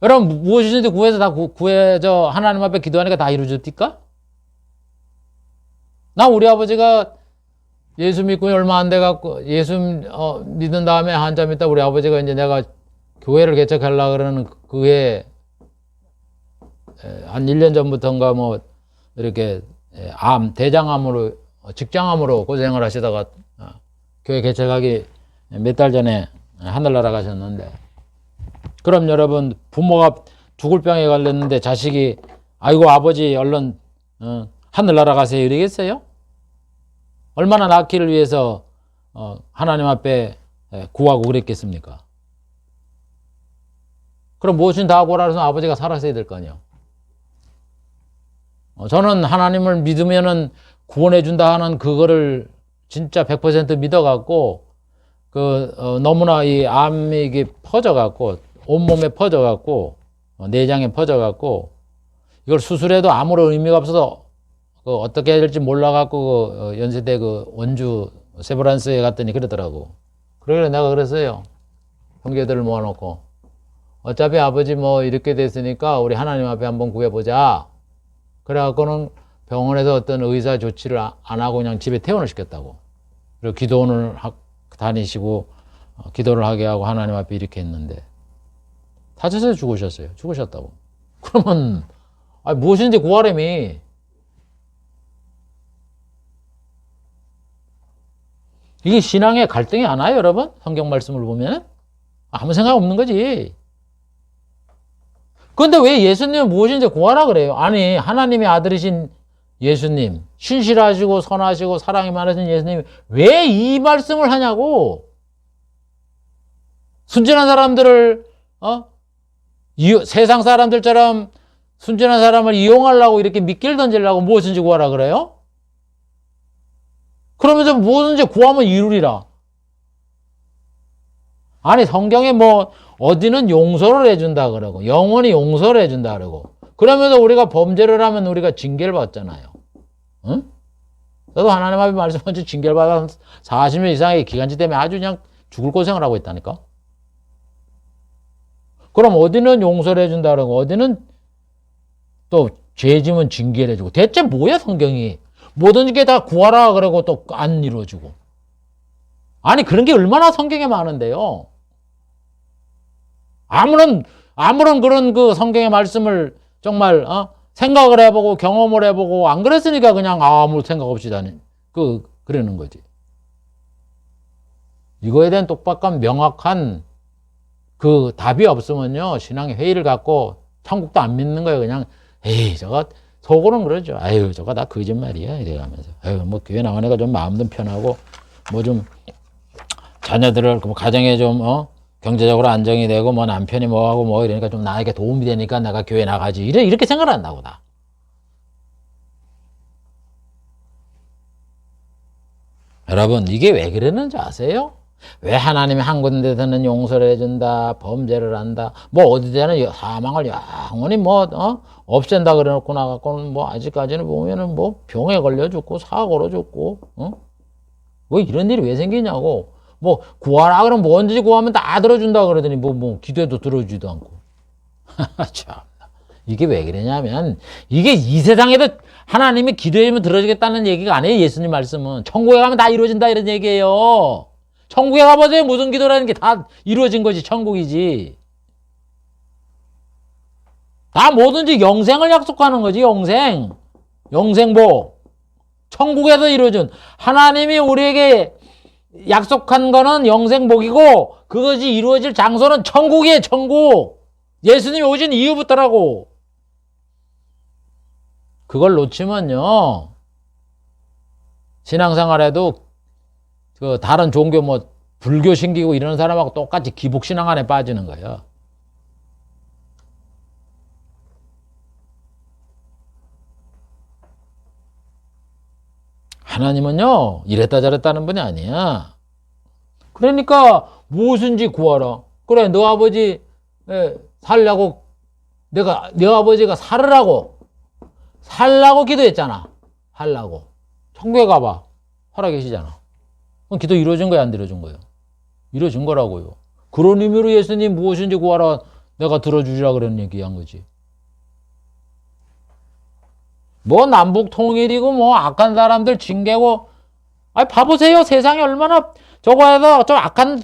여러분 무엇이든지 구해서 다 구해서 하나님 앞에 기도하니까 다 이루어집니까? 나 우리 아버지가 예수 믿고 얼마 안 돼갖고, 예수, 믿은 다음에 한참 있다 우리 아버지가 이제 내가 교회를 개척하려고 그러는 그해 한 1년 전부터인가 뭐, 이렇게, 대장암으로, 직장암으로 고생을 하시다가, 교회 개척하기 몇 달 전에 하늘나라 가셨는데, 그럼 여러분, 부모가 죽을 병에 걸렸는데 자식이, 아이고, 아버지, 얼른, 하늘나라 가세요. 이러겠어요? 얼마나 낳기를 위해서, 하나님 앞에 구하고 그랬겠습니까? 그럼 무엇인 다 하고 나서 아버지가 살았어야 될 거 아니에요? 저는 하나님을 믿으면은 구원해준다 하는 그거를 진짜 100% 믿어갖고, 너무나 이 암이 이게 퍼져갖고, 온몸에 퍼져갖고, 내장에 퍼져갖고, 이걸 수술해도 아무런 의미가 없어서, 어떻게 해야 될지 몰라갖고, 연세대 원주 세브란스에 갔더니 그러더라고. 그러길래 내가 그랬어요. 형제들을 모아놓고. 어차피 아버지 뭐 이렇게 됐으니까 우리 하나님 앞에 한번 구해보자. 그래갖고는 병원에서 어떤 의사 조치를 안 하고 그냥 집에 퇴원을 시켰다고. 그리고 기도원을 다니시고, 기도를 하게 하고 하나님 앞에 이렇게 했는데, 다쳐서 죽으셨어요. 죽으셨다고. 그러면, 무엇인지 구하려미. 이게 신앙의 갈등이 안 와요, 여러분? 성경 말씀을 보면? 아무 생각 없는 거지. 그런데 왜 예수님은 무엇인지 구하라 그래요? 아니, 하나님의 아들이신 예수님, 신실하시고 선하시고 사랑이 많으신 예수님이 왜 이 말씀을 하냐고. 순진한 사람들을, 세상 사람들처럼 순진한 사람을 이용하려고 이렇게 미끼를 던지려고 무엇인지 구하라 그래요? 그러면서 무엇인지 구하면 이루리라. 아니, 성경에 뭐, 어디는 용서를 해준다 그러고, 영원히 용서를 해준다 그러고, 그러면서 우리가 범죄를 하면 우리가 징계를 받잖아요. 응? 저도 하나님 앞에 말씀하신 징계를 받아 40년 이상의 기간치 때문에 아주 그냥 죽을 고생을 하고 있다니까? 그럼 어디는 용서를 해준다 그러고, 어디는 또 죄지면 징계를 해주고, 대체 뭐야, 성경이? 모든 게 다 구하라 그러고 또 안 이루어지고. 아니, 그런 게 얼마나 성경에 많은데요. 아무런 그런 성경의 말씀을 정말, 생각을 해보고 경험을 해보고 안 그랬으니까 그냥 아무 생각 없이 그러는 거지. 이거에 대한 똑똑한 명확한 답이 없으면요, 신앙의 회의를 갖고 천국도 안 믿는 거예요. 그냥, 에이, 저거, 속으로는 그러죠. 아유, 저거 다 거짓말이야. 이래가면서. 아유, 뭐, 교회 나오니까 좀 마음도 편하고, 뭐 좀, 자녀들을, 가정에 좀, 경제적으로 안정이 되고, 뭐, 남편이 뭐 하고 뭐, 이러니까 좀 나에게 도움이 되니까 내가 교회 나가지. 이렇게 생각을 한다고, 다. 여러분, 이게 왜 그랬는지 아세요? 왜 하나님이 한 군데서는 용서를 해준다, 범죄를 한다, 뭐 어디서는 사망을 영원히 뭐, 없앤다 그래 놓고 나갖고는 뭐 아직까지는 보면은 뭐 병에 걸려 죽고 사고로 죽고, 뭐 이런 일이 왜 생기냐고. 뭐 구하라 그러면 뭔지 구하면 다 들어준다 그러더니 뭐 기도해도 들어주지도 않고. 참. 이게 왜 그러냐면, 이게 이 세상에도 하나님이 기도하면 들어주겠다는 얘기가 아니에요, 예수님 말씀은. 천국에 가면 다 이루어진다 이런 얘기예요. 천국에 가보세요. 무슨 기도라는 게 다 이루어진 거지, 천국이지. 다 뭐든지 영생을 약속하는 거지, 영생. 영생복. 천국에서 이루어진. 하나님이 우리에게 약속한 거는 영생복이고, 그것이 이루어질 장소는 천국이에요, 천국. 예수님이 오신 이후부터라고. 그걸 놓치면요, 신앙생활에도 다른 종교 뭐 불교 신기고 이런 사람하고 똑같이 기복신앙 안에 빠지는 거예요. 하나님은요, 이랬다 저랬다는 분이 아니야. 그러니까 무엇인지 구하라. 그래, 너 아버지 살려고, 너 아버지가 살으라고 기도했잖아. 살라고. 천국에 가봐. 살아계시잖아. 그럼 기도 이루어진 거야, 안 이루어진 거예요? 이루어진 거라고요. 그런 의미로 예수님 무엇인지 구하라, 내가 들어주리라 그런 얘기한 거지. 뭐 남북 통일이고 뭐 악한 사람들 징계고, 봐보세요. 세상에 얼마나 저거에서 저 악한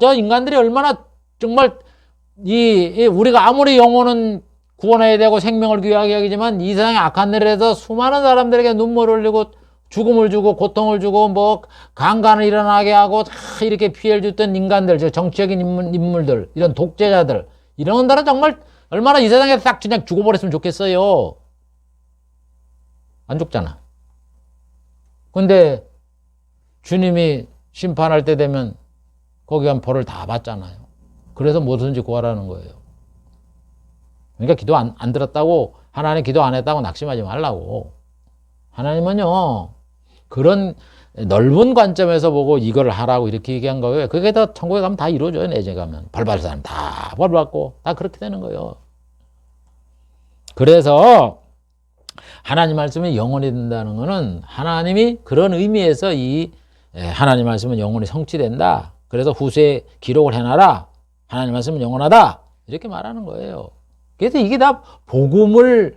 저 인간들이 얼마나 정말 우리가 아무리 영혼은 구원해야 되고 생명을 귀하게 여기지만 이 세상에 악한 일을 해서 수많은 사람들에게 눈물을 흘리고 죽음을 주고 고통을 주고 뭐 강간을 일어나게 하고 이렇게 피해를 줬던 인간들, 저 정치적인 인물들, 이런 독재자들, 이런 분들은 정말 얼마나 이 세상에 싹 그냥 죽어버렸으면 좋겠어요. 안 죽잖아. 근데 주님이 심판할 때 되면 거기 간 벌을 다 받잖아요. 그래서 뭐든지 구하라는 거예요. 그러니까 기도 안 들었다고, 하나님 기도 안 했다고 낙심하지 말라고. 하나님은요, 그런 넓은 관점에서 보고 이걸 하라고 이렇게 얘기한 거예요. 그게 다 천국에 가면 다 이루어져요. 내재 가면. 벌 받을 사람 다 벌 받고 다 그렇게 되는 거예요. 그래서 하나님 말씀이 영원히 된다는 거는 하나님이 그런 의미에서 이 하나님 말씀은 영원히 성취된다. 그래서 후세에 기록을 해놔라. 하나님 말씀은 영원하다. 이렇게 말하는 거예요. 그래서 이게 다 복음을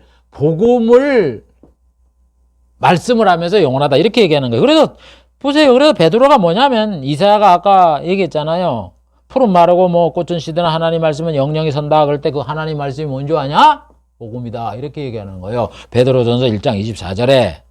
말씀을 하면서 영원하다. 이렇게 얘기하는 거예요. 그래서 보세요. 그래서 베드로가 뭐냐면 이사야가 아까 얘기했잖아요. 푸른 마르고 뭐 꽃은 시드나 하나님 말씀은 영영이 선다. 그럴 때 그 하나님 말씀이 뭔지 아냐? 복음이다. 이렇게 얘기하는 거예요. 베드로전서 1장 24절에.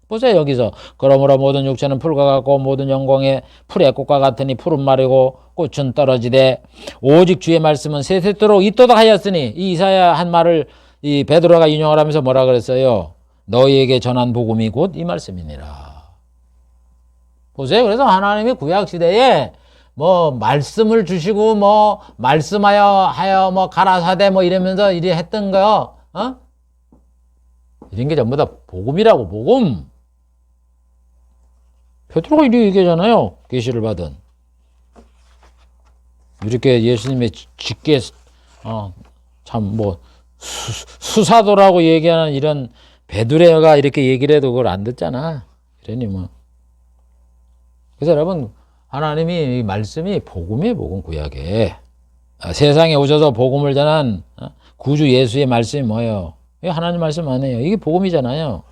보세요. 여기서 그러므로 모든 육체는 풀과 같고 모든 영광의 풀의 꽃과 같으니 푸른 말이고 꽃은 떨어지되 오직 주의 말씀은 세세토록 있도록 하였으니 이 이사야 한 말을 이 베드로가 인용을 하면서 뭐라 그랬어요? 너희에게 전한 복음이 곧 이 말씀이니라. 보세요. 그래서 하나님이 구약 시대에 뭐 말씀을 주시고 뭐 말씀하여 뭐 가라사대 뭐 이러면서 이래 했던 거, 이런 게 전부 다 복음이라고. 복음. 베드로가 이렇게 얘기하잖아요. 계시를 받은. 이렇게 예수님의 직계 참 뭐 수사도라고 얘기하는 이런 베드로가 이렇게 얘기를 해도 그걸 안 듣잖아. 그러니 뭐. 그래서 여러분, 하나님이 이 말씀이 복음이에요. 복음. 구약에 세상에 오셔서 복음을 전한 구주 예수의 말씀이 뭐예요? 이게 하나님 말씀 아니에요. 이게 복음이잖아요.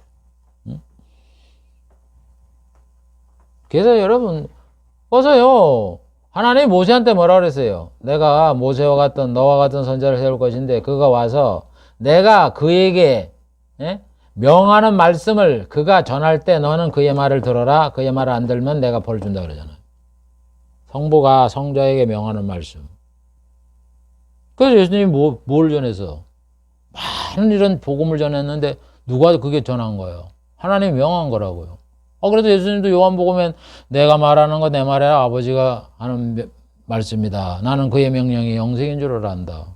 그래서 여러분 어서요. 하나님이 모세한테 뭐라 그랬어요? 내가 모세와 같은 너와 같은 선자를 세울 것인데 그가 와서 내가 그에게 명하는 말씀을 그가 전할 때 너는 그의 말을 들어라. 그의 말을 안 들면 내가 벌 준다 그러잖아요. 성부가 성자에게 명하는 말씀. 그래서 예수님이 뭘 전해서? 많은 이런 복음을 전했는데 누가 그게 전한 거예요? 하나님이 명한 거라고요. 그래서 예수님도 요한복음엔 내가 말하는 거 내 말이야 아버지가 하는 말씀이다. 나는 그의 명령이 영생인 줄 안다.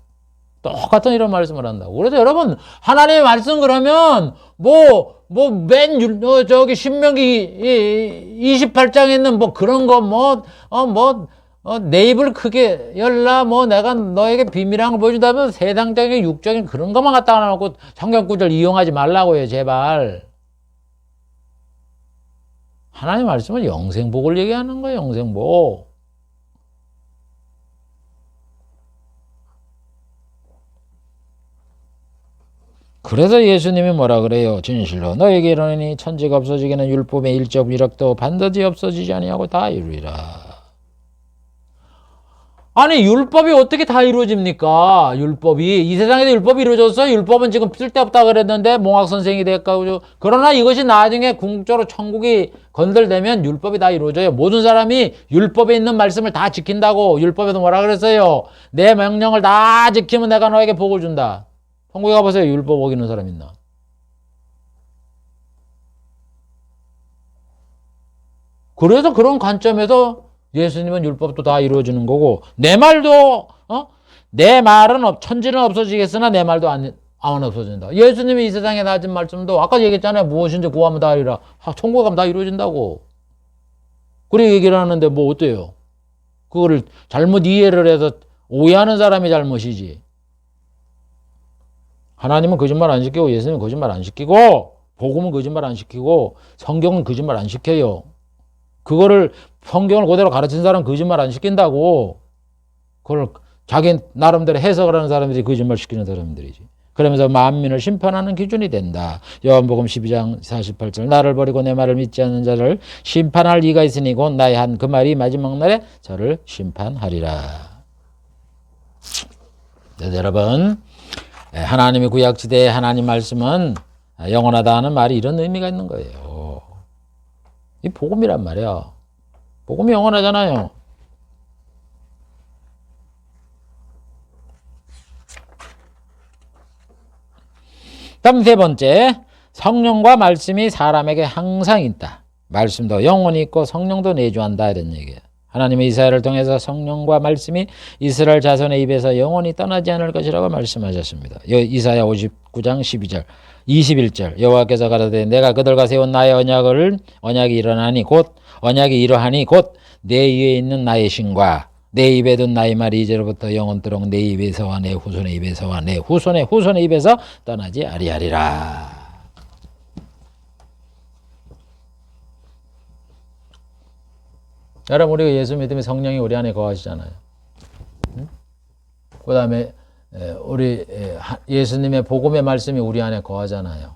똑같은 이런 말씀을 한다고. 그래서 여러분 하나님의 말씀 그러면 저기 신명기 28장에 있는 뭐 그런 거 내 입을 크게 열라 내가 너에게 비밀한 걸 보여준다면 세상적인 육적인 그런 것만 갖다가 놔놓고 성경 구절 이용하지 말라고요. 제발. 하나님의 말씀은 영생복을 얘기하는 거예요. 영생복. 그래서 예수님이 뭐라 그래요? 진실로 너에게 이르노니 천지가 없어지기는 율법의 일적 위력도 반드시 없어지지 아니하고 다 이루리라. 아니 율법이 어떻게 다 이루어집니까? 율법이 이 세상에도 율법이 이루어졌어요. 율법은 지금 쓸데없다 그랬는데 몽학 선생이 됐고 그러나 이것이 나중에 궁극적으로 천국이 건설되면 율법이 다 이루어져요. 모든 사람이 율법에 있는 말씀을 다 지킨다고. 율법에도 뭐라 그랬어요? 내 명령을 다 지키면 내가 너에게 복을 준다. 천국에 가보세요. 율법 어기는 사람 있나? 그래서 그런 관점에서 예수님은 율법도 다 이루어지는 거고 내 말도 내 말은 천지는 없어지겠으나 내 말도 안 없어진다. 예수님이 이 세상에 나진 말씀도 아까 얘기했잖아요. 무엇인지 구하면 다 이루라. 천국에 가면 다 이루어진다고. 그렇게 얘기를 하는데 뭐 어때요? 그거를 잘못 이해를 해서 오해하는 사람이 잘못이지. 하나님은 거짓말 안 시키고 예수님은 거짓말 안 시키고 복음은 거짓말 안 시키고 성경은 거짓말 안 시켜요. 그거를 성경을 그대로 가르친 사람은 거짓말 안 시킨다고. 그걸 자기 나름대로 해석을 하는 사람들이 거짓말 시키는 사람들이지. 그러면서 만민을 심판하는 기준이 된다. 요한복음 12장 48절 나를 버리고 내 말을 믿지 않는 자를 심판할 이가 있으니 곧 나의 한 그 말이 마지막 날에 저를 심판하리라. 네, 여러분 하나님의 구약지대의 하나님 말씀은 영원하다 하는 말이 이런 의미가 있는 거예요. 이 복음이란 말이야. 복음이 영원하잖아요. 다음 세 번째, 성령과 말씀이 사람에게 항상 있다. 말씀도 영원히 있고 성령도 내주한다 이런 얘기예요. 하나님의 이사야를 통해서 성령과 말씀이 이스라엘 자손의 입에서 영원히 떠나지 않을 것이라고 말씀하셨습니다. 이사야 59장 12절 21절 여호와께서 가라사대 내가 그들과 세운 나의 언약이 일어나니 곧 언약이 이러하니 곧 내 위에 있는 나의 신과 내 입에 둔 나의 말이 이제로부터 영원토록 내 입에서와 내 후손의 입에서와 내 후손의 후손의 입에서 떠나지 아니하리라. 여러분 우리가 예수 믿으면 성령이 우리 안에 거하시잖아요. 그 다음에 우리 예수님의 복음의 말씀이 우리 안에 거하잖아요.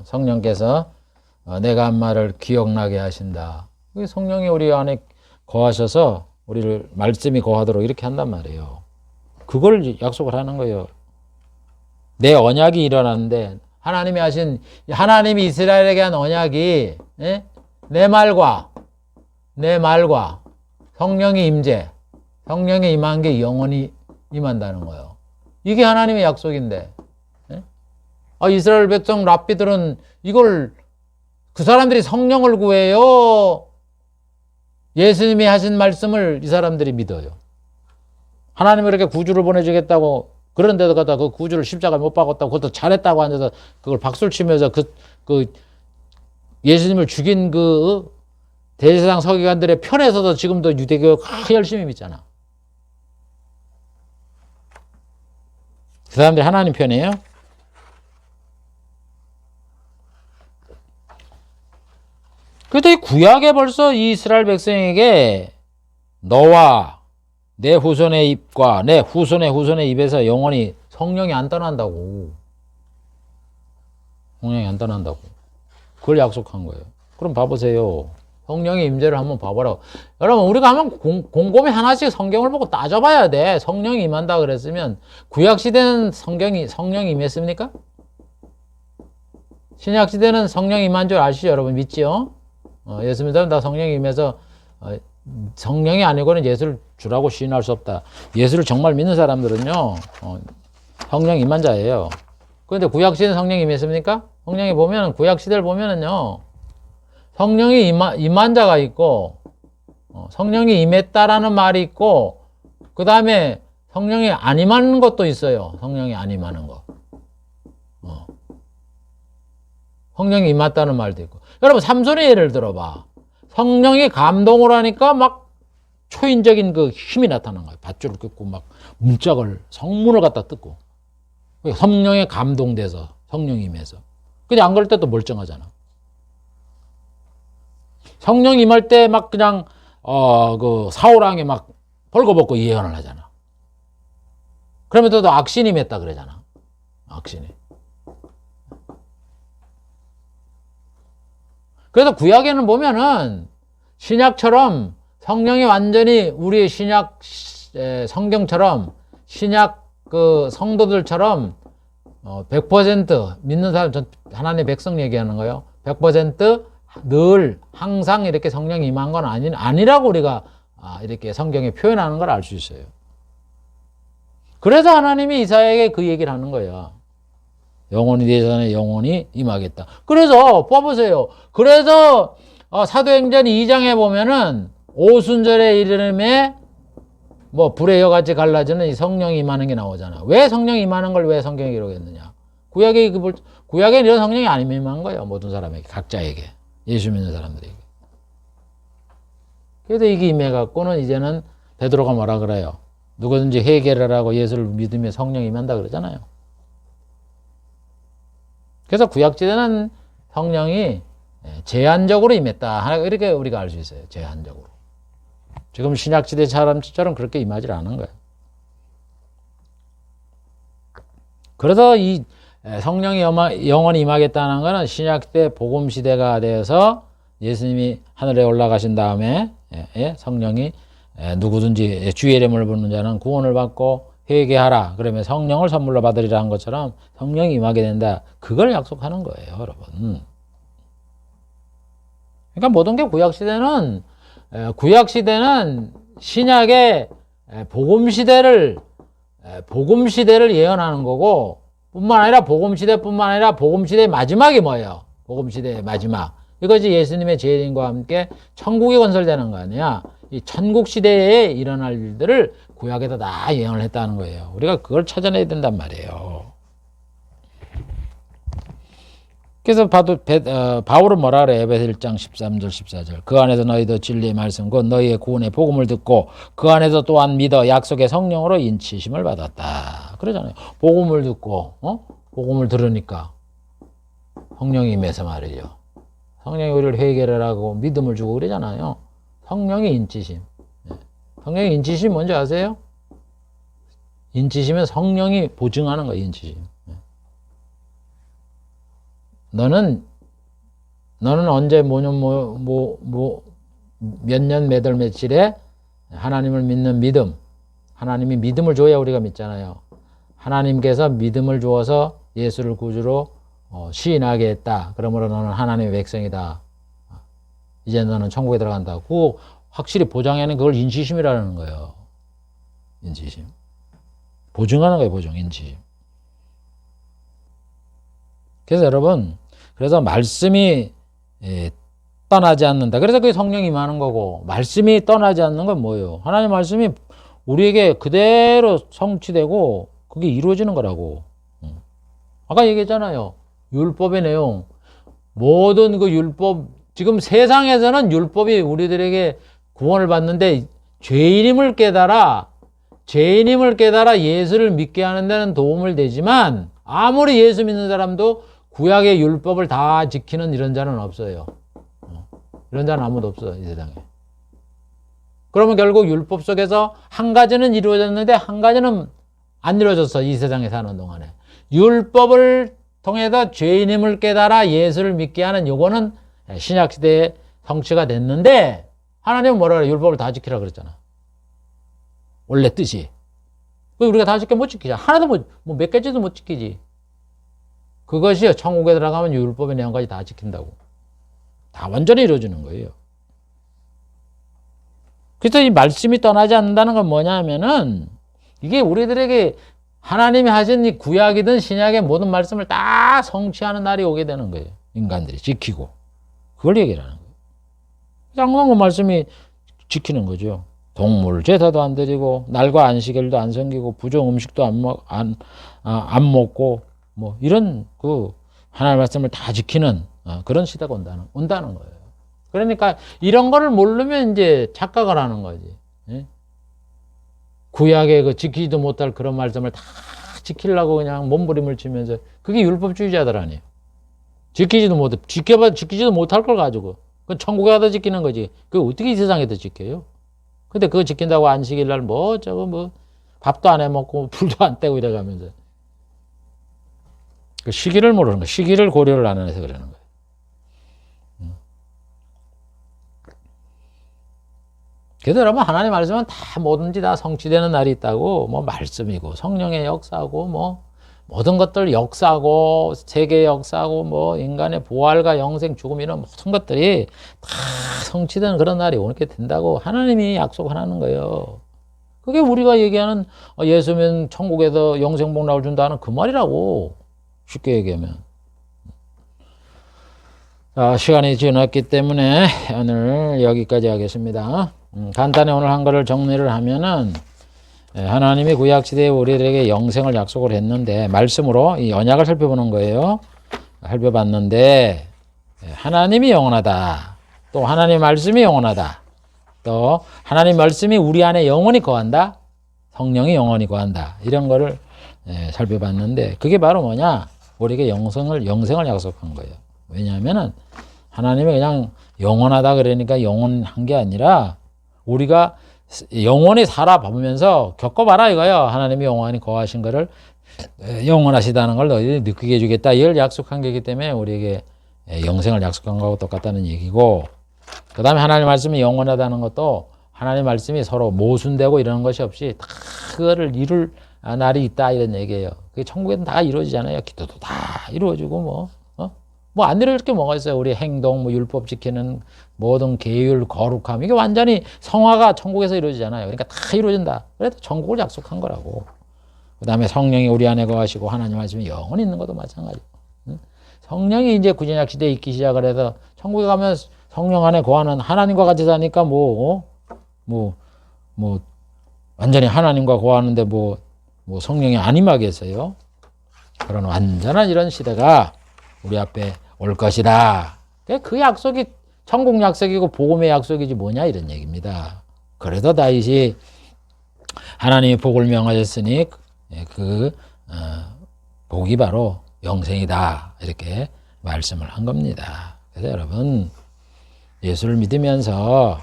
성령께서 내가 한 말을 기억나게 하신다. 성령이 우리 안에 거하셔서 우리를 말씀이 거하도록 이렇게 한단 말이에요. 그걸 약속을 하는 거예요. 내 언약이 일어났는데 하나님이 이스라엘에게 한 언약이 내 말과 성령의 임재, 성령의 임한 게 영원히 임한다는 거예요. 이게 하나님의 약속인데 이스라엘 백성 랍비들은 이걸 그 사람들이 성령을 구해요? 예수님이 하신 말씀을 이 사람들이 믿어요. 하나님이 이렇게 구주를 보내주겠다고 그런데도 가다 그 구주를 십자가에 못 박았다고 그것도 잘했다고 앉아서 그걸 박수를 치면서 그 예수님을 죽인 그 대제사장 서기관들의 편에서도 지금도 유대교 열심히 믿잖아. 그 사람들이 하나님 편이에요? 그래도 이 구약에 벌써 이 이스라엘 백성에게 너와 내 후손의 입과 내 후손의 후손의 입에서 영원히 성령이 안 떠난다고. 성령이 안 떠난다고. 그걸 약속한 거예요. 그럼 봐보세요. 성령의 임재를 한번 봐보라고. 여러분 우리가 한번 곰곰이 하나씩 성경을 보고 따져봐야 돼. 성령이 임한다 그랬으면 구약시대는 성령이 임했습니까? 신약시대는 성령이 임한 줄 아시죠? 여러분 믿지요? 예수 믿으면 다 성령이 임해서 성령이 아니고는 예수를 주라고 시인할 수 없다. 예수를 정말 믿는 사람들은요 성령 임한 자예요. 그런데 구약시대는 성령이 임했습니까? 성령이 보면 구약시대를 보면은요 성령이 임한 자가 있고 성령이 임했다라는 말이 있고 그 다음에 성령이 안 임하는 것도 있어요. 성령이 안 임하는 거. 성령이 임했다는 말도 있고. 여러분 삼손의 예를 들어봐. 성령이 감동을 하니까 막 초인적인 그 힘이 나타난 거예요. 밧줄을 긋고 막 성문을 갖다 뜯고. 성령에 감동돼서 성령이 임해서. 근데 안 그럴 때도 멀쩡하잖아. 성령 임할 때 막 그냥 그 사울왕이 막 벌거벗고 예언을 하잖아. 그러면서도 악신이 임했다 그러잖아. 악신이. 그래서 구약에는 보면은 신약처럼 성령이 완전히 우리의 신약 성경처럼 신약 그 성도들처럼 100% 믿는 사람 하나님의 백성 얘기하는 거예요. 100% 늘 항상 이렇게 성령이 임한 건 아니라고 우리가 이렇게 성경에 표현하는 걸 알 수 있어요. 그래서 하나님이 이사야에게 그 얘기를 하는 거예요. 영원히 내 전에 영원히 임하겠다. 그래서 봐보세요. 그래서 사도행전 2장에 보면은 오순절의 이름에 뭐 불의 여같이 갈라지는 이 성령이 임하는 게 나오잖아. 왜 성령이 임하는 걸 왜 성경에 기록했느냐? 구약에 이런 성령이 안 임한 거예요. 모든 사람에게, 각자에게, 예수 믿는 사람들에게. 그래도 이게 임해갖고는 이제는 베드로가 뭐라 그래요? 누구든지 회개를 하고 예수를 믿으며 성령이 임한다 그러잖아요. 그래서 구약시대는 성령이 제한적으로 임했다. 이렇게 우리가 알 수 있어요. 제한적으로. 지금 신약시대 사람처럼 그렇게 임하지 않은 거예요. 그래서 이 성령이 영원히 임하겠다는 것은 신약 때 복음 시대가 되어서 예수님이 하늘에 올라가신 다음에 성령이 누구든지 주의 이름을 부르는 자는 구원을 받고 회개하라 그러면 성령을 선물로 받으리라 한 것처럼 성령이 임하게 된다. 그걸 약속하는 거예요, 여러분. 그러니까 모든 게 구약시대는 신약의 복음 시대를 예언하는 거고, 뿐만 아니라 복음 시대의 마지막이 뭐예요? 복음 시대의 마지막. 이것이 예수님의 재림과 함께 천국이 건설되는 거 아니야? 이 천국 시대에 일어날 일들을 구약에다 다 예언을 했다는 거예요. 우리가 그걸 찾아내야 된단 말이에요. 그래서 바울은 뭐라 그래? 에베소 1장 13절 14절. 그 안에서 너희도 진리의 말씀 곧 너희의 구원의 복음을 듣고 그 안에서 또한 믿어 약속의 성령으로 인치심을 받았다. 그러잖아요. 복음을 듣고 복음을 들으니까 성령이 임해서 말이죠. 성령이 우리를 회개를 하고 믿음을 주고 그러잖아요. 성령의 인치심. 성령의 인치심 뭔지 아세요? 인치심은 성령이 보증하는 거예요. 인치심. 너는 언제 몇 년 몇 월 며칠에 하나님을 믿는 믿음, 하나님이 믿음을 줘야 우리가 믿잖아요. 하나님께서 믿음을 주어서 예수를 구주로 시인하게 했다. 그러므로 너는 하나님의 백성이다. 이제 너는 천국에 들어간다. 그 확실히 보장하는 그걸 인치심이라는 거예요. 인치심. 보증하는 거예요. 보증, 인치심. 그래서 여러분, 그래서 말씀이 떠나지 않는다. 그래서 그게 성령이 임하는 거고, 말씀이 떠나지 않는 건 뭐예요? 하나님 말씀이 우리에게 그대로 성취되고 그게 이루어지는 거라고. 아까 얘기했잖아요. 율법의 내용. 모든 그 율법, 지금 세상에서는 율법이 우리들에게 구원을 받는데 죄인임을 깨달아 예수를 믿게 하는 데는 도움을 되지만 아무리 예수 믿는 사람도 구약의 율법을 다 지키는 이런 자는 없어요. 이런 자는 아무도 없어, 이 세상에. 그러면 결국 율법 속에서 한 가지는 이루어졌는데 한 가지는 안 이루어졌어, 이 세상에 사는 동안에. 율법을 통해서 죄인임을 깨달아 예수를 믿게 하는 요거는 신약시대에 성취가 됐는데 하나님은 뭐라 그래? 율법을 다 지키라 그랬잖아. 원래 뜻이. 우리가 다 지켜 못 지키잖아. 하나도 몇 가지도 못 지키지. 그것이 천국에 들어가면 율법의 내용까지 다 지킨다고. 다 완전히 이루어지는 거예요. 그래서 이 말씀이 떠나지 않는다는 건 뭐냐면은 이게 우리들에게 하나님이 하신 이 구약이든 신약의 모든 말씀을 다 성취하는 날이 오게 되는 거예요. 인간들이 지키고. 그걸 얘기를 하는 거예요. 항상 그 말씀이 지키는 거죠. 동물 제사도 안 드리고 날과 안식일도 안 섬기고 부정 음식도 안 먹고 뭐 이런 그 하나님의 말씀을 다 지키는 그런 시대가 온다는 거예요. 그러니까 이런 거를 모르면 이제 착각을 하는 거지. 예? 구약에 그 지키지도 못할 그런 말씀을 다 지키려고 그냥 몸부림을 치면서 그게 율법주의자들 아니에요. 지키지도 못할 걸 가지고 그건 천국에 가서 지키는 거지. 그거 어떻게 이 세상에서 지켜요? 근데 그거 지킨다고 안식일 날 밥도 안 해 먹고 불도 안 떼고 이래가면서 그 시기를 모르는 거예요. 시기를 고려를 안 해서 그러는 거예요. 그래서 여러분 하나님 말씀은 다 뭐든지 다 성취되는 날이 있다고 뭐 말씀이고 성령의 역사고 뭐 모든 것들 역사고 세계의 역사고 뭐 인간의 부활과 영생 죽음 이런 모든 것들이 다 성취되는 그런 날이 오게 된다고 하나님이 약속하는 거예요. 그게 우리가 얘기하는 예수면 천국에서 영생복 나올 준다는 그 말이라고 쉽게 얘기하면. 자, 시간이 지났기 때문에 오늘 여기까지 하겠습니다. 간단히 오늘 한 거를 정리를 하면은 하나님이 구약시대에 우리들에게 영생을 약속을 했는데 말씀으로 이 언약을 살펴보는 거예요. 살펴봤는데 하나님이 영원하다. 또 하나님의 말씀이 영원하다. 또 하나님 말씀이 우리 안에 영원히 거한다. 성령이 영원히 거한다. 이런 거를 살펴봤는데 그게 바로 뭐냐? 우리에게 영생을 약속한 거예요. 왜냐하면은 하나님이 그냥 영원하다 그러니까 영원한 게 아니라 우리가 영원히 살아보면서 겪어봐라 이거예요. 하나님이 영원히 거하신 거를 영원하시다는 걸 너희들이 느끼게 해주겠다. 이걸 약속한 거기 때문에 우리에게 영생을 약속한 거하고 똑같다는 얘기고, 그 다음에 하나님 말씀이 영원하다는 것도 하나님 말씀이 서로 모순되고 이러는 것이 없이 다 그거를 이룰 날이 있다 이런 얘기예요. 그게 천국에는 다 이루어지잖아요. 기도도 다 이루어지고 뭐 안 이룰 게 뭐가 있어요. 우리 행동, 뭐 율법 지키는 모든 계율, 거룩함 이게 완전히 성화가 천국에서 이루어지잖아요. 그러니까 다 이루어진다. 그래도 천국을 약속한 거라고. 그 다음에 성령이 우리 안에 거하시고 하나님 말씀이 영원히 있는 것도 마찬가지고. 성령이 이제 구전약 시대에 있기 시작을 해서 천국에 가면 성령 안에 거하는 하나님과 같이 사니까 완전히 하나님과 거하는데 뭐 성령이 안 임하겠어요? 그런 완전한 이런 시대가 우리 앞에 올 것이다. 그 약속이 천국 약속이고 복음의 약속이지 뭐냐 이런 얘기입니다. 그래도 다윗이 하나님이 복을 명하셨으니 복이 바로 영생이다 이렇게 말씀을 한 겁니다. 그래서 여러분 예수를 믿으면서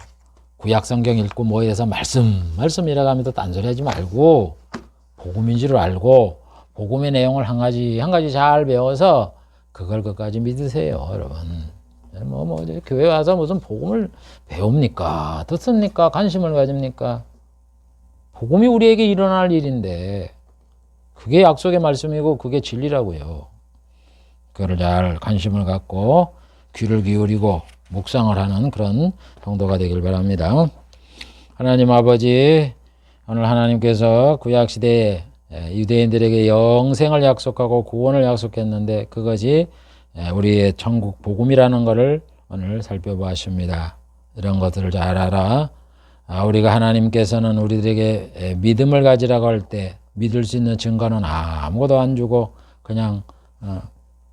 구약 성경 읽고 뭐 해서 말씀이라고 하면서 딴소리 하지 말고 복음인 줄 알고 복음의 내용을 한 가지 잘 배워서 그걸 끝까지 믿으세요, 여러분. 교회 와서 무슨 복음을 배웁니까? 듣습니까? 관심을 가집니까? 복음이 우리에게 일어날 일인데 그게 약속의 말씀이고 그게 진리라고요. 그거를 잘 관심을 갖고 귀를 기울이고 묵상을 하는 그런 정도가 되길 바랍니다. 하나님 아버지, 오늘 하나님께서 구약시대에 유대인들에게 영생을 약속하고 구원을 약속했는데 그것이 우리의 천국 복음이라는 것을 오늘 살펴보았습니다. 이런 것들을 잘 알아. 우리가 하나님께서는 우리들에게 믿음을 가지라고 할 때 믿을 수 있는 증거는 아무것도 안 주고 그냥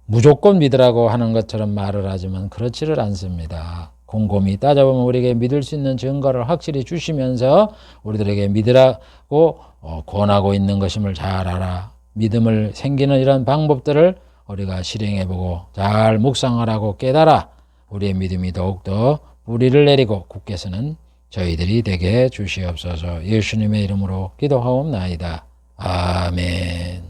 무조건 믿으라고 하는 것처럼 말을 하지만 그렇지를 않습니다. 곰곰이 따져보면 우리에게 믿을 수 있는 증거를 확실히 주시면서 우리들에게 믿으라고 권하고 있는 것임을 잘 알아. 믿음을 생기는 이런 방법들을 우리가 실행해보고 잘 묵상하라고 깨달아 우리의 믿음이 더욱더 뿌리를 내리고 굳게 서는 저희들이 되게 주시옵소서. 예수님의 이름으로 기도하옵나이다. 아멘.